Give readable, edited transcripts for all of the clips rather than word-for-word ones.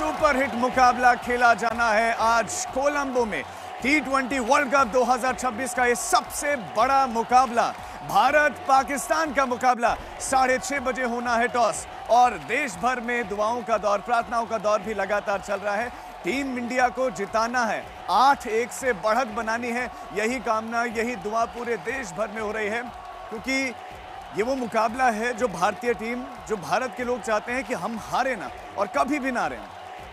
Superhit मुकाबला खेला जाना है आज कोलंबो में। T20 वर्ल्ड कप 2026 का ये सबसे बड़ा मुकाबला, भारत पाकिस्तान का मुकाबला। 6:30 बजे होना है टॉस और देश भर में दुआओं का दौर, प्रार्थनाओं का दौर भी लगातार चल रहा है। टीम इंडिया को जिताना है, 8-1 से बढ़त बनानी है, यही कामना, यही दुआ पूरे देश भर में हो रही है, क्योंकि ये वो मुकाबला है जो भारतीय टीम, जो भारत के लोग चाहते हैं कि हम हारे ना और कभी भी ना हारें।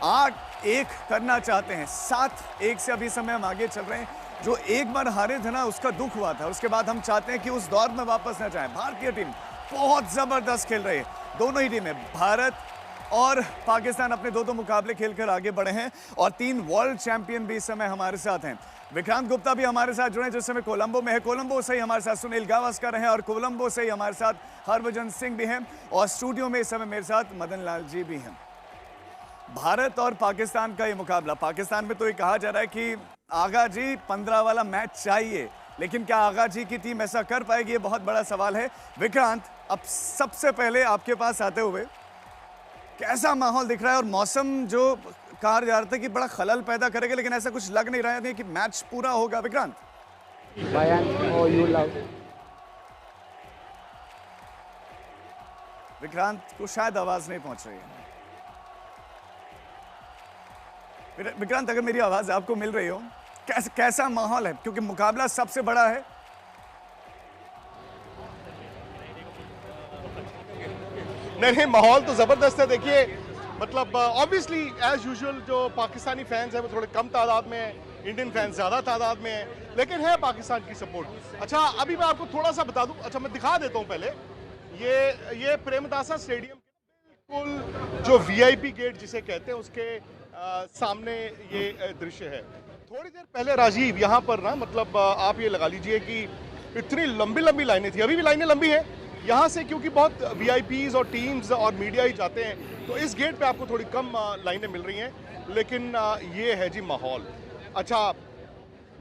8-1 करना चाहते हैं, 7-1 से अभी समय हम आगे चल रहे हैं। जो एक बार हारे थे ना, उसका दुख हुआ था, उसके बाद हम चाहते हैं कि उस दौर में वापस न जाएं। भारतीय टीम बहुत जबरदस्त खेल रही है, दोनों ही टीमें, भारत और पाकिस्तान अपने दो मुकाबले खेलकर आगे बढ़े हैं और 3 वर्ल्ड चैंपियन भी इस समय हमारे साथ हैं। विक्रांत गुप्ता भी हमारे साथ जुड़े जिस समय कोलंबो में है। कोलंबो से ही हमारे साथ सुनील गावस्कर हैं और कोलंबो से ही हमारे साथ हरभजन सिंह भी हैं और स्टूडियो में इस समय मेरे साथ मदन लाल जी भी हैं। भारत और पाकिस्तान का ये मुकाबला, पाकिस्तान में तो ये कहा जा रहा है कि आगा जी 15 वाला मैच चाहिए, लेकिन क्या आगा जी की टीम ऐसा कर पाएगी, ये बहुत बड़ा सवाल है। विक्रांत, अब सबसे पहले आपके पास आते हुए कैसा माहौल दिख रहा है और मौसम जो कहा जा रहा था कि बड़ा खलल पैदा करेगा, लेकिन ऐसा कुछ लग नहीं रहा है कि मैच पूरा होगा। विक्रांत, विक्रांत को शायद आवाज नहीं पहुंच रही है। विक्रांत, अगर मेरी आवाज आपको मिल रही हो, कैसा माहौल है, क्योंकि मुकाबला सबसे बड़ा है। नहीं, माहौल तो जबरदस्त है। देखिए, मतलब ऑब्वियसली एज यूजुअल जो पाकिस्तानी फैंस हैं वो थोड़े कम तादाद में हैं, इंडियन फैंस ज़्यादा तादाद में हैं, लेकिन है पाकिस्तान की सपोर्ट। अच्छा, अभी मैं आपको थोड़ा सा बता दूं, अच्छा मैं दिखा देता हूं पहले। ये प्रेमदासा स्टेडियम बिल्कुल जो वीआईपी गेट जिसे कहते हैं उसके सामने ये दृश्य है। थोड़ी देर पहले राजीव यहाँ पर ना, मतलब आप ये लगा लीजिए कि इतनी लंबी लंबी लाइनें थी, अभी भी लाइनें लंबी हैं यहाँ से, क्योंकि बहुत वीआईपीज और टीम्स और मीडिया ही जाते हैं, तो इस गेट पे आपको थोड़ी कम लाइनें मिल रही हैं, लेकिन ये है जी माहौल। अच्छा,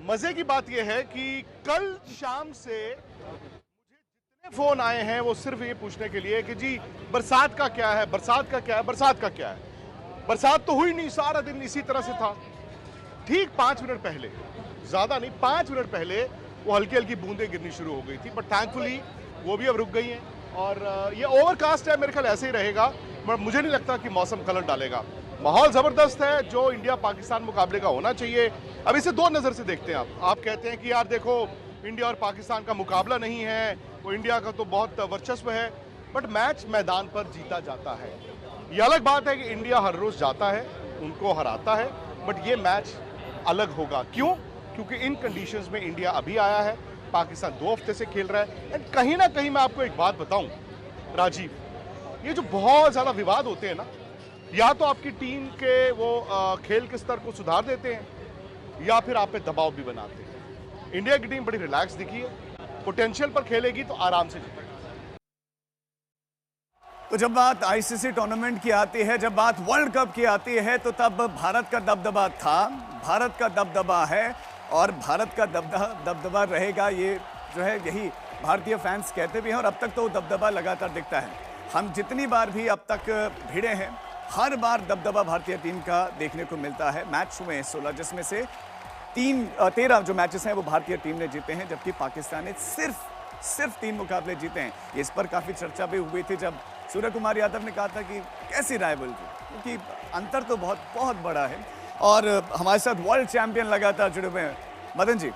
मज़े की बात ये है कि कल शाम से मुझे जितने फ़ोन आए हैं वो सिर्फ ये पूछने के लिए कि जी बरसात का क्या है, बरसात का क्या है, बरसात का क्या है। बरसात तो हुई नहीं, सारा दिन इसी तरह से था। ठीक 5 मिनट पहले, ज़्यादा नहीं, 5 मिनट पहले वो हल्की हल्की बूंदें गिरनी शुरू हो गई थी, बट थैंकफुली वो भी अब रुक गई हैं और ये ओवरकास्ट है, मेरे ख्याल ऐसे ही रहेगा, मगर मुझे नहीं लगता कि मौसम कलर डालेगा। माहौल ज़बरदस्त है जो इंडिया पाकिस्तान मुकाबले का होना चाहिए। अब इसे दो नज़र से देखते हैं आप कहते हैं कि यार देखो इंडिया और पाकिस्तान का मुकाबला नहीं है, वो इंडिया का तो बहुत वर्चस्व है, बट मैच मैदान पर जीता जाता है। ये अलग बात है कि इंडिया हर रोज़ जाता है, उनको हराता है, बट ये मैच अलग होगा। क्यों? क्योंकि इन कंडीशंस में इंडिया अभी आया है, पाकिस्तान 2 हफ्ते से खेल रहा है। एंड कहीं ना कहीं मैं आपको एक बात बताऊं राजीव, ये जो बहुत ज़्यादा विवाद होते हैं ना, या तो आपकी टीम के वो खेल के स्तर को सुधार देते हैं या फिर आप पे दबाव भी बनाते हैं। इंडिया की टीम बड़ी रिलैक्स दिखी है, पोटेंशियल पर खेलेगी तो आराम से जीतेगी। तो जब बात आईसीसी टूर्नामेंट की आती है, जब बात वर्ल्ड कप की आती है, तो तब भारत का दबदबा था, भारत का दबदबा है और भारत का दबदबा रहेगा। ये जो है यही भारतीय फैंस कहते भी हैं और अब तक तो दबदबा लगातार दिखता है। हम जितनी बार भी अब तक भिड़े हैं, हर बार दबदबा भारतीय टीम का देखने को मिलता है। मैच हुए हैं 16, जिसमें से 13 जो मैचेस हैं वो भारतीय टीम ने जीते हैं, जबकि पाकिस्तान ने सिर्फ 3 मुकाबले जीते हैं। इस पर काफ़ी चर्चा भी हुई थी जब सूर्य कुमार यादव ने कहा था कि कैसी राइवलरी, क्योंकि अंतर तो बहुत बड़ा है। और हमारे साथ वर्ल्ड चैंपियन लगातार जुड़े हुए हैं। मदन जी,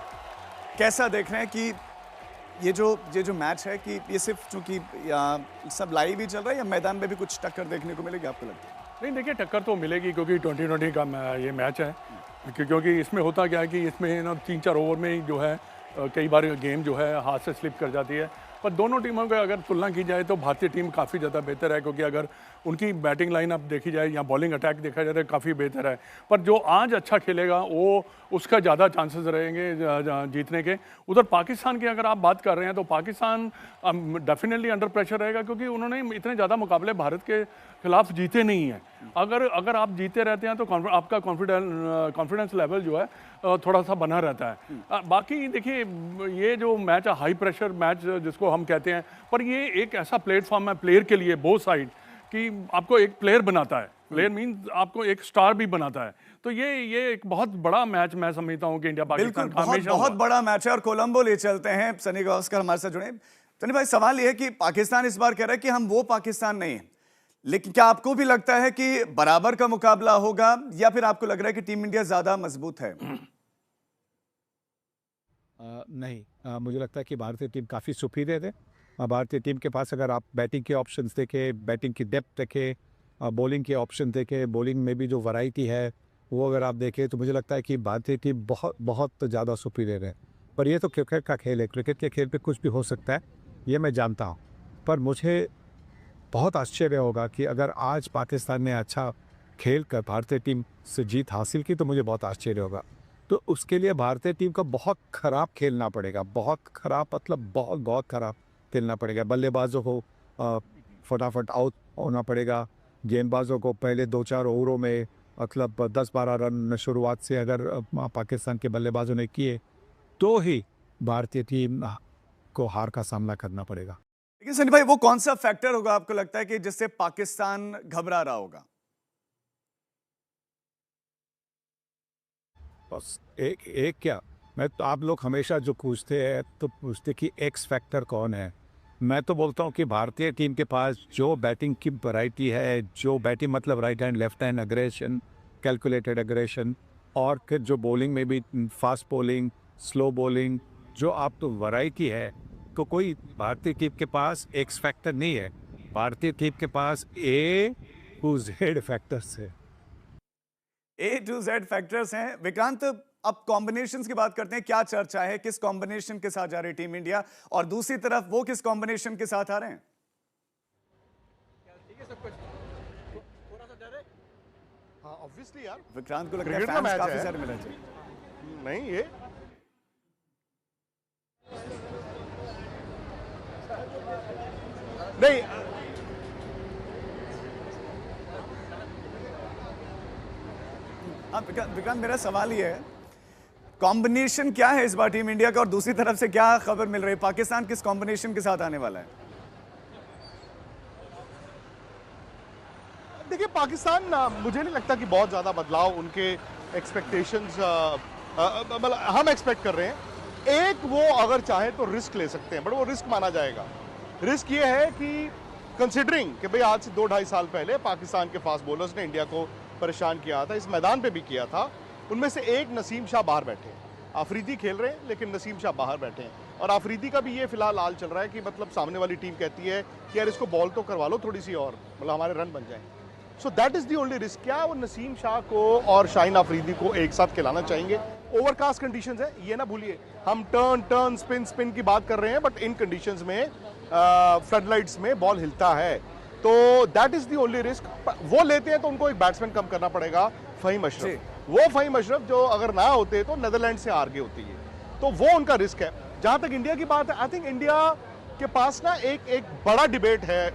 कैसा देख रहे हैं कि ये जो मैच है कि ये सिर्फ चूंकि सब लाइव ही चल रहा है या मैदान में भी कुछ टक्कर देखने को मिलेगी, आपको लगता है? नहीं, देखिए टक्कर तो मिलेगी, क्योंकि 2020 का ये मैच है, क्योंकि इसमें होता क्या है कि इसमें ना 3-4 ओवर में ही जो है कई बार गेम जो है हाथ से स्लिप कर जाती है। पर दोनों टीमों की अगर तुलना की जाए तो भारतीय टीम काफ़ी ज़्यादा बेहतर है, क्योंकि अगर उनकी बैटिंग लाइन अब देखी जाए या बॉलिंग अटैक देखा जाए तो काफ़ी बेहतर है। पर जो आज अच्छा खेलेगा वो उसका ज़्यादा चांसेस रहेंगे जीतने के। उधर पाकिस्तान की अगर आप बात कर रहे हैं तो पाकिस्तान डेफिनेटली अंडर प्रेशर रहेगा, क्योंकि उन्होंने इतने ज़्यादा मुकाबले भारत के खिलाफ जीते नहीं हैं। अगर आप जीते रहते हैं तो आपका कॉन्फिडेंस लेवल जो है थोड़ा सा बना रहता है। बाकी देखिए, ये जो मैच है हाई प्रेशर मैच जिसको हम कहते हैं, पर ये एक ऐसा प्लेटफॉर्म है प्लेयर के लिए बोथ साइड कि आपको एक प्लेयर बनाता है। प्लेयर मींस आपको एक स्टार भी बनाता है। तो ये एक बहुत बड़ा मैच मैं समझता हूँ कि इंडिया पाकिस्तान बिल्कुल, का बहुत हमेशा बहुत हुआ। बड़ा मैच है और कोलंबो ले चलते हैं सनी गावस्कर हमारे साथ जुड़े। सनी भाई, सवाल ये है कि पाकिस्तान इस बार कह रहा है कि हम वो पाकिस्तान नहीं है, लेकिन क्या आपको भी लगता है कि बराबर का मुकाबला होगा या फिर आपको लग रहा है कि टीम इंडिया ज्यादा मजबूत है? नहीं, मुझे लगता है कि भारतीय टीम काफ़ी सुपीरियर है। भारतीय टीम के पास अगर आप बैटिंग के ऑप्शंस देखें, बैटिंग की डेप्थ देखें, बॉलिंग के ऑप्शन देखें, बॉलिंग में भी जो वैरायटी है वो अगर आप देखें, तो मुझे लगता है कि भारतीय टीम बहुत बहुत ज़्यादा सुपीरियर है। पर ये तो क्रिकेट का खेल है, क्रिकेट के खेल पे कुछ भी हो सकता है, ये मैं जानता हूँ। पर मुझे बहुत आश्चर्य होगा कि अगर आज पाकिस्तान ने अच्छा खेल कर भारतीय टीम से जीत हासिल की, तो मुझे बहुत आश्चर्य होगा। तो उसके लिए भारतीय टीम को बहुत ख़राब खेलना पड़ेगा, बहुत ख़राब मतलब बहुत बहुत ख़राब खेलना पड़ेगा। बल्लेबाजों को फटाफट आउट होना पड़ेगा, गेंदबाजों को पहले 2-4 ओवरों में मतलब 10-12 रन शुरुआत से अगर पाकिस्तान के बल्लेबाजों ने किए, तो ही भारतीय टीम को हार का सामना करना पड़ेगा। लेकिन सनी भाई, वो कौन सा फैक्टर होगा आपको लगता है कि जिससे पाकिस्तान घबरा रहा होगा? बस एक क्या, मैं तो आप लोग हमेशा जो पूछते हैं तो पूछते कि एक्स फैक्टर कौन है। मैं तो बोलता हूँ कि भारतीय टीम के पास जो बैटिंग की वैरायटी है, जो बैटिंग मतलब right hand left hand aggression, calculated aggression, और फिर जो बॉलिंग में भी फास्ट बॉलिंग, स्लो बॉलिंग, जो आप तो वैरायटी है, तो कोई भारतीय टीम के पास एक्स फैक्टर नहीं है। भारतीय टीम के पास ए टू जेड फैक्टर्स है। A to Z फैक्टर्स हैं। विक्रांत, अब कॉम्बिनेशंस की बात करते हैं। क्या चर्चा है, किस कॉम्बिनेशन के साथ जा रही टीम इंडिया, और दूसरी तरफ वो किस कॉम्बिनेशन के साथ आ रहे हैं? हाँ ऑब्वियसली यार, विक्रांत को लगता है क्रिकेट का फैंस मैच काफी है। सारे मिले थे। नहीं ये नहीं हाँ विक्रांत, मेरा सवाल ये है, कॉम्बिनेशन क्या है इस बार टीम इंडिया का, और दूसरी तरफ से क्या खबर मिल रही है, पाकिस्तान किस कॉम्बिनेशन के साथ आने वाला है? देखिए पाकिस्तान, मुझे नहीं लगता कि बहुत ज़्यादा बदलाव उनके एक्सपेक्टेशंस मतलब हम एक्सपेक्ट कर रहे हैं। एक वो अगर चाहे तो रिस्क ले सकते हैं, बट वो रिस्क माना जाएगा। रिस्क ये है कि कंसिडरिंग कि भाई आज से 2-2.5 साल पहले पाकिस्तान के फास्ट बॉलर्स ने इंडिया को परेशान किया था, इस मैदान पे भी किया था। उनमें से एक नसीम शाह बाहर बैठे हैं, आफरीदी खेल रहे हैं लेकिन नसीम शाह बाहर बैठे हैं। और आफरीदी का भी ये फिलहाल हाल चल रहा है कि मतलब सामने वाली टीम कहती है कि यार इसको बॉल तो करवा लो थोड़ी सी और, मतलब हमारे रन बन जाएं। So that is the only risk. क्या वो नसीम शाह को और शाहीन आफरीदी को एक साथ खिलाना चाहेंगे? ओवरकास्ट कंडीशंस है, ये ना भूलिए। हम टर्न स्पिन की बात कर रहे हैं, बट इन कंडीशंस में फ्लडलाइट्स में बॉल हिलता है, तो that is the only risk. वो लेते हैं तो उनको एक बैट्समैन कम करना पड़ेगा, फहीम अशरफ। वो फहीम अशरफ जो अगर ना होते तो नेदरलैंड से हार गए होती है, तो वो उनका रिस्क है। जहां तक इंडिया की बात है, आई थिंक इंडिया के पास ना एक बड़ा डिबेट है।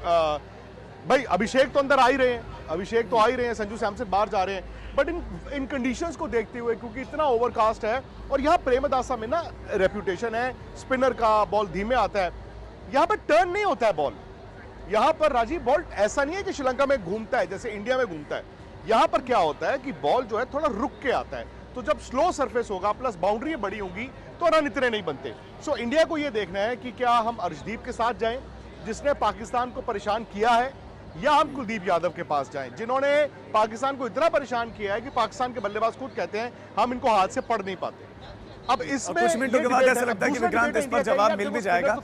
भाई अभिषेक तो अंदर आ ही रहे हैं, अभिषेक तो आ ही रहे हैं, संजू सैमसन बाहर जा रहे हैं, बट इन कंडीशंस को देखते हुए, क्योंकि इतना ओवरकास्ट है और यहाँ प्रेमदासा में ना रेपुटेशन है स्पिनर का, बॉल धीमे आता है, यहाँ पर टर्न नहीं होता है बॉल। यहाँ पर राजीव बॉल ऐसा नहीं है कि श्रीलंका में घूमता है जैसे इंडिया में घूमता है। यहाँ पर क्या होता है कि बॉल जो है थोड़ा रुक के आता है, तो जब स्लो सरफेस होगा प्लस बाउंड्री बड़ी होगी तो रन इतने नहीं बनते। सो इंडिया को ये देखना है कि क्या हम अर्शदीप के साथ जाएं जिसने पाकिस्तान को परेशान किया है, या हम कुलदीप यादव के पास जाएं जिन्होंने पाकिस्तान को इतना परेशान किया है कि पाकिस्तान के बल्लेबाज खुद कहते हैं हम इनको हाथ से पढ़ नहीं पाते। अब इसमें कुछ मिनटों के बाद ऐसा लगता है कि विक्रांत इस पर जवाब मिल भी जाएगा।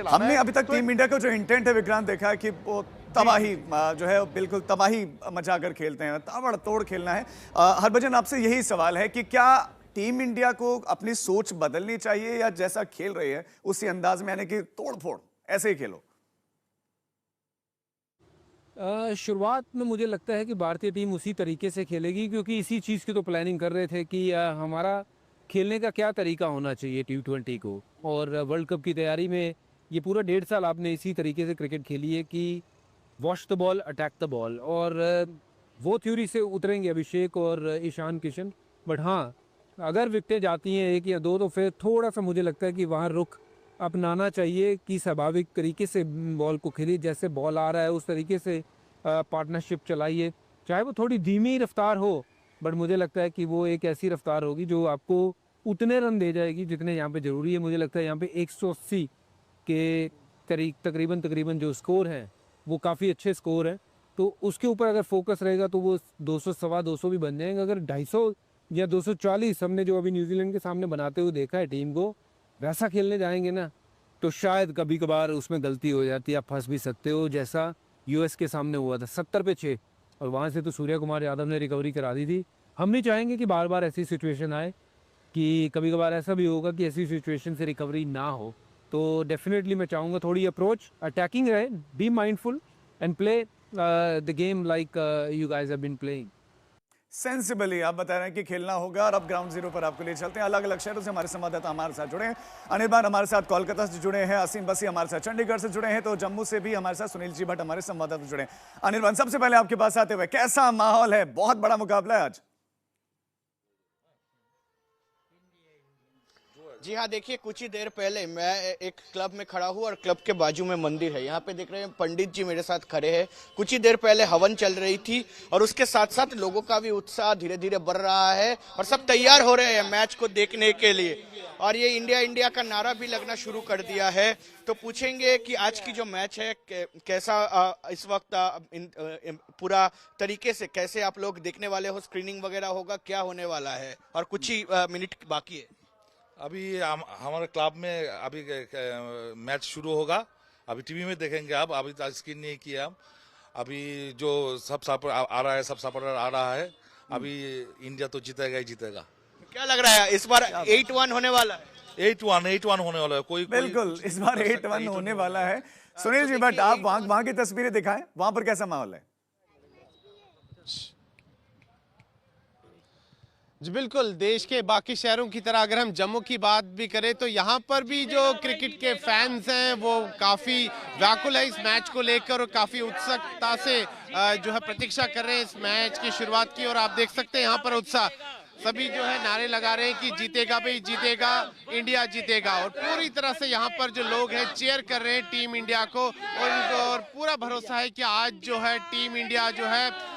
हमने अभी तक टीम इंडिया का जो इंटेंट है विक्रांत देखा है कि वो तबाही जो है बिल्कुल तबाही मचाकर खेलते हैं, ताबड़तोड़ खेलना है। हरभजन, आपसे यही सवाल है कि क्या टीम इंडिया को अपनी सोच बदलनी चाहिए, या जैसा खेल रही है उसी अंदाज में, यानी कि तोड़ फोड़ ऐसे ही खेलो? शुरुआत में मुझे लगता है कि भारतीय टीम उसी तरीके से खेलेगी, क्योंकि इसी चीज़ की तो प्लानिंग कर रहे थे कि हमारा खेलने का क्या तरीका होना चाहिए T20 को। और वर्ल्ड कप की तैयारी में ये पूरा 1.5 साल आपने इसी तरीके से क्रिकेट खेली है कि wash the ball attack the ball, और वो थ्योरी से उतरेंगे अभिषेक और ईशान किशन। बट हाँ, अगर विकेटें जाती हैं 1 या 2 तो फिर थोड़ा सा मुझे लगता है कि वहाँ रुख अपनाना चाहिए कि स्वाभाविक तरीके से बॉल को खेलिए, जैसे बॉल आ रहा है उस तरीके से पार्टनरशिप चलाइए। चाहे वो थोड़ी धीमी रफ्तार हो, बट मुझे लगता है कि वो एक ऐसी रफ्तार होगी जो आपको उतने रन दे जाएगी जितने यहाँ पे ज़रूरी है। मुझे लगता है यहाँ पे 180 के तकरीबन जो स्कोर है वो काफ़ी अच्छे स्कोर हैं, तो उसके ऊपर अगर फोकस रहेगा तो वो 200 सवा 200 भी बन जाएंगे। अगर 250 या 240 हमने जो अभी न्यूजीलैंड के सामने बनाते हुए देखा है टीम को, वैसा खेलने जाएंगे ना तो शायद कभी कभार उसमें गलती हो जाती है, आप फंस भी सकते हो, जैसा यूएस के सामने हुआ था 70 पे 6, और वहाँ से तो सूर्य कुमार यादव ने रिकवरी करा दी थी। हम नहीं चाहेंगे कि बार बार ऐसी सिचुएशन आए, कि कभी कभार ऐसा भी होगा कि ऐसी सिचुएशन से रिकवरी ना हो। तो डेफिनेटली मैं चाहूँगा थोड़ी अप्रोच अटैकिंग रहे, be mindful and play the game like you guys have been playing. Sensibly आप बता रहे हैं कि खेलना होगा। और अब ग्राउंड जीरो पर आपको ले चलते हैं। अलग अलग शहरों से हमारे संवाददाता हमारे साथ जुड़े हैं। अनिर्बान हमारे साथ कोलकाता से जुड़े हैं, असीम बसी हमारे साथ चंडीगढ़ से जुड़े हैं, तो जम्मू से भी हमारे साथ सुनील जी भट्ट हमारे संवाददाता जुड़े हैं। अनिर्बान, सबसे पहले आपके पास आते हुए कैसा माहौल है? बहुत बड़ा मुकाबला है आज। जी हाँ, देखिए कुछ ही देर पहले मैं एक क्लब में खड़ा हूँ और क्लब के बाजू में मंदिर है। यहाँ पे देख रहे हैं पंडित जी मेरे साथ खड़े हैं। कुछ ही देर पहले हवन चल रही थी और उसके साथ साथ लोगों का भी उत्साह धीरे धीरे बढ़ रहा है और सब तैयार हो रहे हैं मैच को देखने के लिए। और ये इंडिया इंडिया का नारा भी लगना शुरू कर दिया है। तो पूछेंगे कि आज की जो मैच है कैसा इस वक्त पूरा तरीके से कैसे आप लोग देखने वाले हो, स्क्रीनिंग वगैरह होगा, क्या होने वाला है और कुछ ही मिनट बाकी है। अभी हमारे क्लब में अभी मैच शुरू होगा। अभी टीवी में देखेंगे आप, अभी तक स्क्रीन नहीं किया हम। अभी जो सब सपोर्ट आ रहा है, सब सपोर्टर आ रहा है। अभी इंडिया तो जीतेगा ही जीतेगा। क्या लग रहा है इस बार 8-1 होने वाला है? 8-1 होने वाला है। कोई बिल्कुल इस बार 8-1 होने वाला है। सुनील जी भट्ट, आप वहां की तस्वीरें दिखाएं, वहां पर कैसा माहौल है? जी बिल्कुल, देश के बाकी शहरों की तरह अगर हम जम्मू की बात भी करें तो यहाँ पर भी जो क्रिकेट के फैंस हैं वो काफ़ी व्याकुल है इस मैच को लेकर और काफ़ी उत्सुकता से जो है प्रतीक्षा कर रहे हैं इस मैच की शुरुआत की। और आप देख सकते हैं यहाँ पर उत्साह, सभी जो है नारे लगा रहे हैं कि जीतेगा भाई जीतेगा, इंडिया जीतेगा। और पूरी तरह से यहाँ पर जो लोग हैं चीयर कर रहे हैं टीम इंडिया को और उनको और पूरा भरोसा है कि आज जो है टीम इंडिया जो है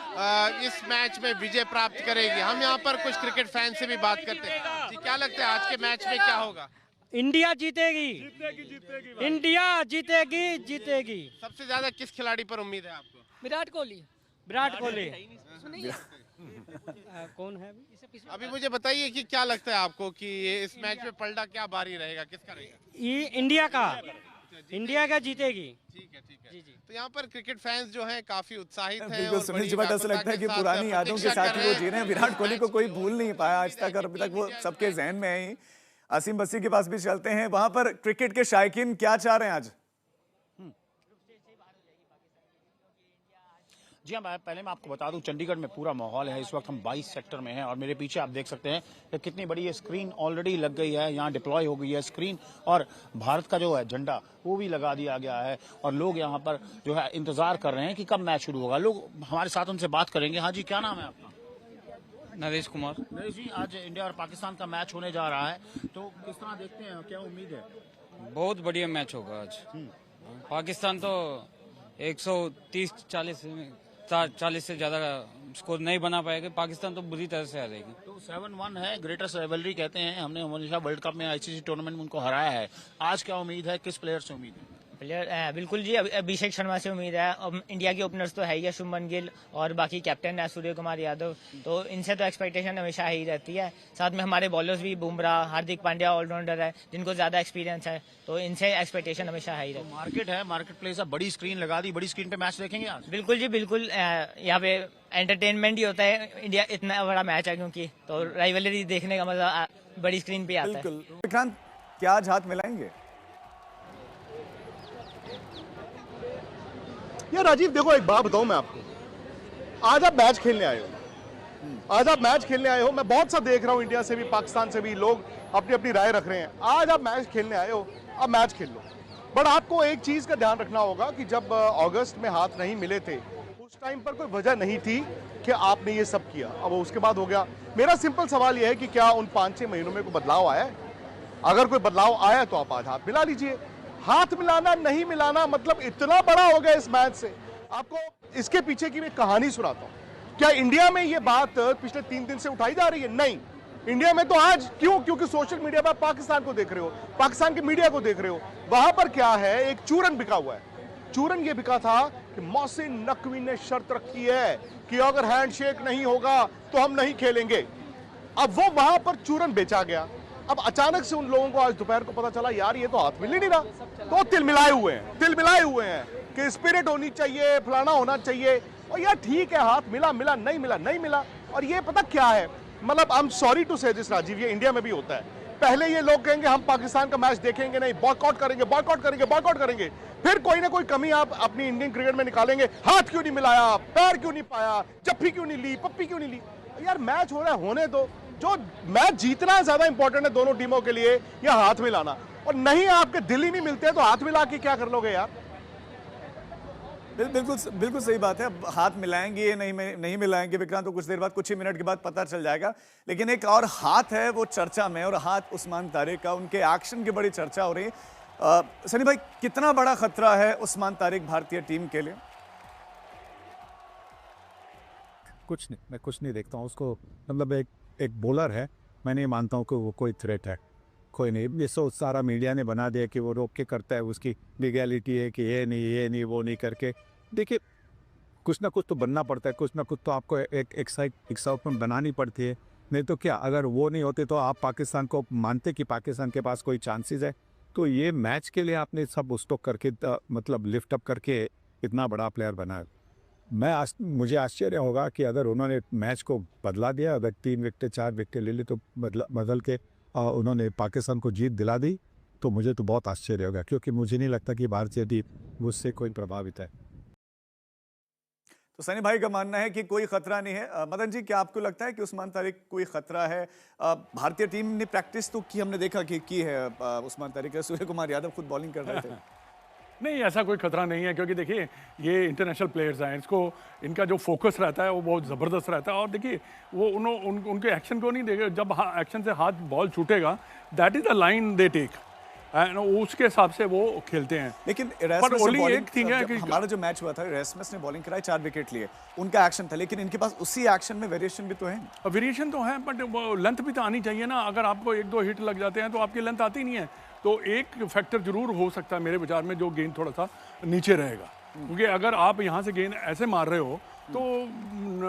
इस मैच में विजय प्राप्त करेगी। हम यहाँ पर कुछ क्रिकेट फैन से भी बात करते हैं। जी क्या लगता है आज के मैच में क्या होगा? इंडिया जीतेगी, इंडिया जीतेगी। सबसे ज्यादा किस खिलाड़ी पर उम्मीद है आपको? विराट कोहली। कौन है अभी मुझे बताइए कि क्या लगता है आपको कि इस मैच में पलटा क्या भारी रहेगा, किसका रहेगा? ये इंडिया का जीतेगी। ठीक है जी। तो यहाँ पर क्रिकेट फैंस जो हैं काफी उत्साहित हैं। बिल्कुल सुनील जी भट्ट, ऐसा लगता है कि पुरानी यादों के साथ ही वो जी रहे हैं। विराट कोहली को कोई भूल नहीं पाया आज तक और अभी तक वो सबके जहन में है ही। असीम बसी के पास भी चलते हैं, वहां पर क्रिकेट के शायकीन क्या चाह रहे हैं आज? जी हाँ, पहले मैं आपको बता दूं चंडीगढ़ में पूरा माहौल है। इस वक्त हम 22 सेक्टर में हैं और मेरे पीछे आप देख सकते हैं कि कितनी बड़ी ये स्क्रीन ऑलरेडी लग गई है, यहाँ डिप्लॉय हो गई है स्क्रीन और भारत का जो है झंडा वो भी लगा दिया गया है और लोग यहाँ पर जो है इंतजार कर रहे हैं कि कब मैच शुरू होगा। लोग हमारे साथ उनसे बात करेंगे। हाँ जी, क्या नाम है आपका? नरेश कुमार। नरेश जी, आज इंडिया और पाकिस्तान का मैच होने जा रहा है, तो किस तरह देखते हैं, क्या उम्मीद है? बहुत बढ़िया मैच होगा आज। पाकिस्तान तो 130-40 से ज्यादा स्कोर नहीं बना पाएगा। पाकिस्तान तो बुरी तरह से हारेगी। तो 7-1 है, ग्रेटेस्ट राइवलरी कहते हैं। हमने हमेशा वर्ल्ड कप में आईसीसी टूर्नामेंट में उनको हराया है। आज क्या उम्मीद है, किस प्लेयर से उम्मीद है? प्लेयर बिल्कुल जी, अभिषेक शर्मा से उम्मीद है। इंडिया के ओपनर्स तो है ही, शुभमन गिल और बाकी कैप्टन है सूर्य कुमार यादव, तो इनसे तो एक्सपेक्टेशन हमेशा ही रहती है। साथ में हमारे बॉलर्स भी बुमराह, हार्दिक पांड्या ऑलराउंडर है जिनको ज्यादा एक्सपीरियंस है, तो इनसे एक्सपेक्टेशन हमेशा ही रहती है। मार्केट है, मार्केट प्लेस है, बड़ी स्क्रीन लगा दी, बड़ी स्क्रीन पे मैच देखेंगे आज? बिल्कुल जी बिल्कुल, यहाँ पे एंटरटेनमेंट ही होता है। इंडिया इतना बड़ा मैच है क्योंकि, तो राइवलरी देखने का मजा बड़ी स्क्रीन पे आता है। विक्रांत, क्या आज हाथ मिलाएंगे? यार राजीव देखो, एक बात बताऊं मैं आपको, आज आप मैच खेलने आए हो, मैं बहुत सा देख रहा हूं, इंडिया से भी पाकिस्तान से भी लोग अपनी अपनी राय रख रहे हैं। आज आप मैच खेलने आए हो, आप मैच खेल लो, बट आपको एक चीज का ध्यान रखना होगा कि जब अगस्त में हाथ नहीं मिले थे उस टाइम पर कोई वजह नहीं थी कि आपने ये सब किया। अब उसके बाद हो गया। मेरा सिंपल सवाल यह है कि क्या उन 5-6 महीनों में कोई बदलाव आया है? अगर कोई बदलाव आया तो आप आज हाथ मिला लीजिए। हाथ मिलाना नहीं मिलाना मतलब इतना बड़ा हो गया इस मैच से। आपको इसके पीछे की मैं कहानी सुनाता हूं। क्या इंडिया में ये बात पिछले 3 दिन से उठाई जा रही है? नहीं, इंडिया में तो आज क्यों? क्योंकि सोशल मीडिया पर पाकिस्तान को देख रहे हो, पाकिस्तान की मीडिया को देख रहे हो। वहां पर क्या है, एक चूरन बिका हुआ है। चूरन ये बिका था कि मोहसिन नकवी ने शर्त रखी है कि अगर हैंडशेक नहीं होगा तो हम नहीं खेलेंगे। अब वो वहां पर चूरन बेचा गया। अब अचानक से उन लोगों को आज दोपहर को पता चला यार ये तो हाथ मिल ही नहीं रहा, तो तिलमिलाए हुए हैं कि स्पिरिट होनी चाहिए, फलाना होना चाहिए। और यार ठीक है, हाथ मिला नहीं मिला। और ये पता क्या है, मतलब आई एम सॉरी टू से दिस राजीव, ये इंडिया में भी होता है। पहले ये लोग कहेंगे हम पाकिस्तान का मैच देखेंगे नहीं, बॉयकॉट करेंगे। फिर कोई ना कोई कमी आप अपनी इंडियन क्रिकेट में निकालेंगे। हाथ क्यों नहीं मिलाया, पैर क्यों नहीं पाया, जप्फी क्यों नहीं ली, पप्पी क्यों नहीं ली। यार मैच हो रहा है, होने दो। जो मैच जीतना ज्यादा इंपॉर्टेंट है दोनों टीमों के लिए, या हाथ मिलाना। और नहीं, आपके दिल ही नहीं मिलते तो हाथ मिला के क्या कर लोगे यार। बिल्कुल सही बात है। अब हाथ मिलाएंगे या नहीं मिलाएंगे विक्रांत, तो कुछ देर बाद, कुछ ही मिनट के बाद पता चल जाएगा। लेकिन एक और हाथ है वो चर्चा में, और हाथ उस्मान तारिक का, उनके एक्शन की बड़ी चर्चा हो रही है। सनी भाई, कितना बड़ा खतरा है उस्मान तारिक भारतीय टीम के लिए? कुछ नहीं, मैं कुछ नहीं देखता हूँ उसको। मतलब एक बॉलर है, मैं नहीं मानता हूँ कि वो कोई थ्रेट है, कोई नहीं। ये सो सारा मीडिया ने बना दिया कि वो रोक के करता है, उसकी लीगैलिटी है कि ये नहीं वो नहीं करके। देखिए, कुछ ना कुछ तो बनना पड़ता है, कुछ ना कुछ तो आपको एक एक्साइटमेंट बनानी पड़ती है। नहीं तो क्या, अगर वो नहीं होते तो आप पाकिस्तान को मानते कि पाकिस्तान के पास कोई चांसेस है? तो ये मैच के लिए आपने सब स्टॉक करके मतलब लिफ्ट अप करके इतना बड़ा प्लेयर बनाया। मुझे आश्चर्य होगा कि अगर उन्होंने मैच को बदला दिया, अगर 3 विकेट 4 विकेट ले ली तो बदल के उन्होंने पाकिस्तान को जीत दिला दी, तो मुझे तो बहुत आश्चर्य होगा, क्योंकि मुझे नहीं लगता कि भारतीय टीम उससे कोई प्रभावित है। तो सनी भाई का मानना है कि कोई खतरा नहीं है। मदन जी, क्या आपको लगता है कि उस्मान तारिक कोई खतरा है? भारतीय टीम ने प्रैक्टिस तो की, हमने देखा कि की है उस्मान तारिक। सूर्य कुमार यादव खुद बॉलिंग कर रहे थे। नहीं, ऐसा कोई खतरा नहीं है, क्योंकि देखिए ये इंटरनेशनल प्लेयर्स हैं, इनका जो फोकस रहता है वो बहुत ज़बरदस्त रहता है। और देखिए वो उनके एक्शन को नहीं देखे, जब एक्शन से हाथ बॉल छूटेगा, that is the line they take, उसके हिसाब से वो खेलते हैं। लेकिन एक थिंग है कि हमारा जो मैच हुआ था, रेस्मस ने बॉलिंग कराई, 4 विकेट लिए, उनका एक्शन था। लेकिन इनके पास उसी एक्शन में वेरिएशन भी तो है। वेरिएशन तो है, बट लेंथ भी तो आनी चाहिए ना। अगर आपको 1-2 हिट लग जाते हैं तो आपकी लेंथ आती नहीं है। तो एक फैक्टर जरूर हो सकता है मेरे विचार में, जो गेंद थोड़ा सा नीचे रहेगा। क्योंकि अगर आप यहाँ से गेंद ऐसे मार रहे हो तो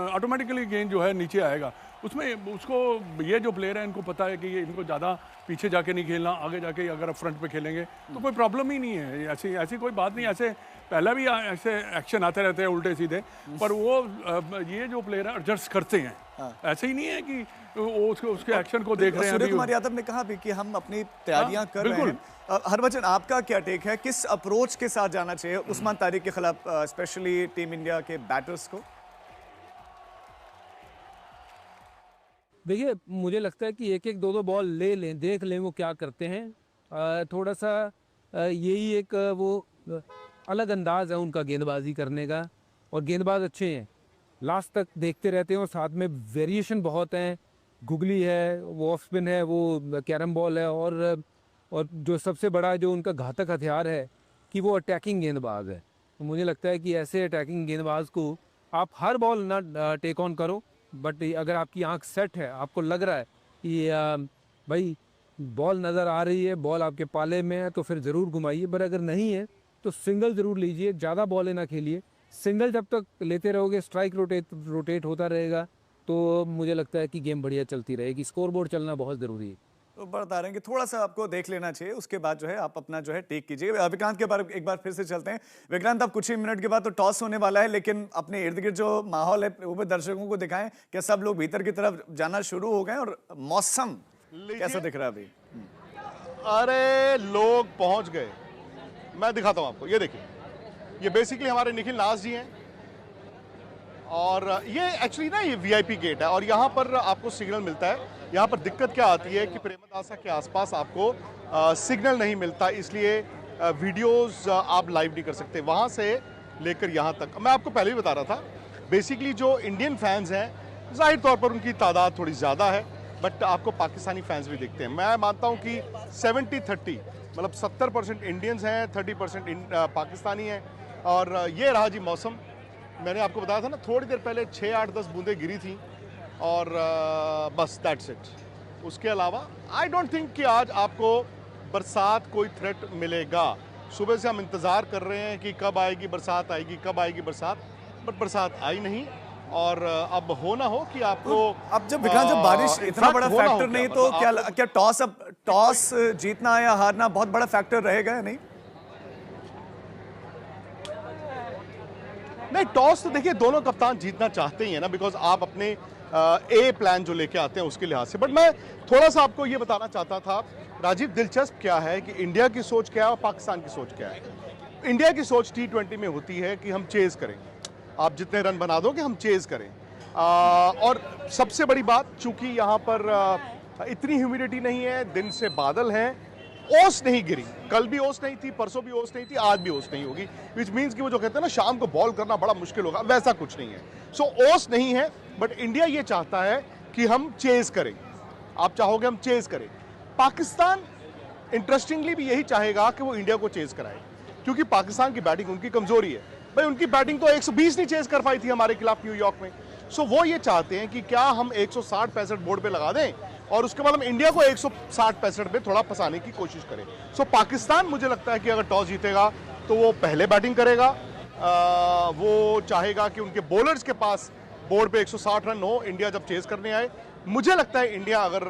ऑटोमेटिकली गेंद जो है नीचे आएगा। उसमें उसको ये जो प्लेयर है इनको पता है कि ये इनको ज़्यादा पीछे जाके नहीं खेलना, आगे जाके अगर आप फ्रंट पे खेलेंगे तो कोई प्रॉब्लम ही नहीं है। ऐसी कोई बात नहीं। ऐसे पहले भी ऐसे एक्शन आते रहते हैं उल्टे सीधे, पर वो ये जो प्लेयर है एडजस्ट करते हैं। ऐसे ही नहीं है कि वो उसके एक्शन को देख रहे हैं। सूर्य कुमार यादव ने कहा भी कि हम अपनी तैयारियां कर रहे हैं। हरभजन, आपका क्या टेक है, किस अप्रोच के साथ जाना चाहिए उस्मान तारिक के खिलाफ, स्पेशली टीम इंडिया के बैटर्स को? देखिए, मुझे लगता है कि 1-2 बॉल ले लें, देख लें वो क्या करते हैं। थोड़ा सा यही एक वो अलग अंदाज है उनका गेंदबाजी करने का, और गेंदबाज अच्छे हैं, लास्ट तक देखते रहते हैं, और साथ में वेरिएशन बहुत हैं। गुगली है, वो ऑफ स्पिन है, वो कैरम बॉल है, और जो सबसे बड़ा जो उनका घातक हथियार है कि वो अटैकिंग गेंदबाज है। तो मुझे लगता है कि ऐसे अटैकिंग गेंदबाज को आप हर बॉल ना टेक ऑन करो, बट अगर आपकी आंख सेट है, आपको लग रहा है कि भाई बॉल नज़र आ रही है, बॉल आपके पाले में है, तो फिर ज़रूर घुमाइए। पर अगर नहीं है तो सिंगल ज़रूर लीजिए, ज़्यादा बॉलें ना खेलिए। सिंगल जब तक लेते रहोगे, स्ट्राइक रोटेट होता रहेगा, तो मुझे लगता है कि गेम बढ़िया चलती रहेगी। स्कोरबोर्ड चलना बहुत ज़रूरी है। तो बता रहे हैं कि थोड़ा सा आपको देख लेना चाहिए, उसके बाद जो है आप अपना जो है टेक कीजिए। विक्रांत के बारे एक बार फिर से चलते हैं। विक्रांत, अब कुछ ही मिनट के बाद तो टॉस होने वाला है, लेकिन अपने इर्द गिर्द जो माहौल है वो भी दर्शकों को दिखाएं। क्या सब लोग भीतर की तरफ जाना शुरू हो गए, और मौसम कैसा दिख रहा है अभी? अरे लोग पहुंच गए, मैं दिखाता हूं आपको। ये देखिए, ये बेसिकली हमारे निखिल नाज जी हैं, और ये एक्चुअली ना ये वीआईपी गेट है, और यहाँ पर आपको सिग्नल मिलता है। यहाँ पर दिक्कत क्या आती है कि प्रेमदासा के आसपास आपको सिग्नल नहीं मिलता, इसलिए वीडियोस आप लाइव नहीं कर सकते वहाँ से लेकर यहाँ तक। मैं आपको पहले ही बता रहा था, बेसिकली जो इंडियन फैंस हैं, जाहिर तौर पर उनकी तादाद थोड़ी ज़्यादा है, बट आपको पाकिस्तानी फैंस भी दिखते हैं। मैं मानता हूँ कि 70-30, मतलब 70% इंडियंस हैं, 30% पाकिस्तानी हैं। और ये रहा जी मौसम, मैंने आपको बताया था ना थोड़ी देर पहले 6, 8, 10 बूंदें गिरी थी और बस दैट्स इट। उसके अलावा आई डोंट थिंक कि आज आपको बरसात कोई थ्रेट मिलेगा। सुबह से हम इंतज़ार कर रहे हैं कि कब आएगी बरसात, आएगी कब आएगी बरसात, बट बरसात आई नहीं। और अब हो ना हो कि आपको अब जब विक्रांत जब बारिश इतना बड़ा फैक्टर नहीं तो क्या टॉस जीतना या हारना बहुत बड़ा फैक्टर रहेगा या नहीं? नहीं, टॉस तो देखिए दोनों कप्तान जीतना चाहते ही है ना, बिकॉज आप अपने ए प्लान जो लेके आते हैं उसके लिहाज से। बट मैं थोड़ा सा आपको ये बताना चाहता था राजीव, दिलचस्प क्या है कि इंडिया की सोच क्या है और पाकिस्तान की सोच क्या है। इंडिया की सोच T20 में होती है कि हम चेज करें, आप जितने रन बना दोगे हम चेज करें। और सबसे बड़ी बात, चूंकि यहाँ पर इतनी ह्यूमिडिटी नहीं है, दिन से बादल हैं, ओस नहीं गिरी, कल भी ओस नहीं थी, परसों भी ओस नहीं थी, आज भी ओस नहीं होगी, विच मीन्स कि वो जो कहते हैं ना शाम को बॉल करना बड़ा मुश्किल होगा, वैसा कुछ नहीं है। सो ओस नहीं है, बट इंडिया ये चाहता है कि हम चेज करें। आप चाहोगे हम चेज करें। पाकिस्तान इंटरेस्टिंगली भी यही चाहेगा कि वो इंडिया को चेज कराए, क्योंकि पाकिस्तान की बैटिंग उनकी कमजोरी है। भाई उनकी बैटिंग तो 120 नहीं चेज कर पाई थी हमारे खिलाफ न्यूयॉर्क में। सो वो ये चाहते हैं कि क्या हम 160-65 बोर्ड पे लगा दें और उसके बाद हम इंडिया को 160-65 पे थोड़ा फंसाने की कोशिश करें। सो पाकिस्तान मुझे लगता है कि अगर टॉस जीतेगा तो वो पहले बैटिंग करेगा। वो चाहेगा कि उनके बॉलर्स के पास बोर्ड पे 160 रन हो इंडिया जब चेज करने आए। मुझे लगता है इंडिया अगर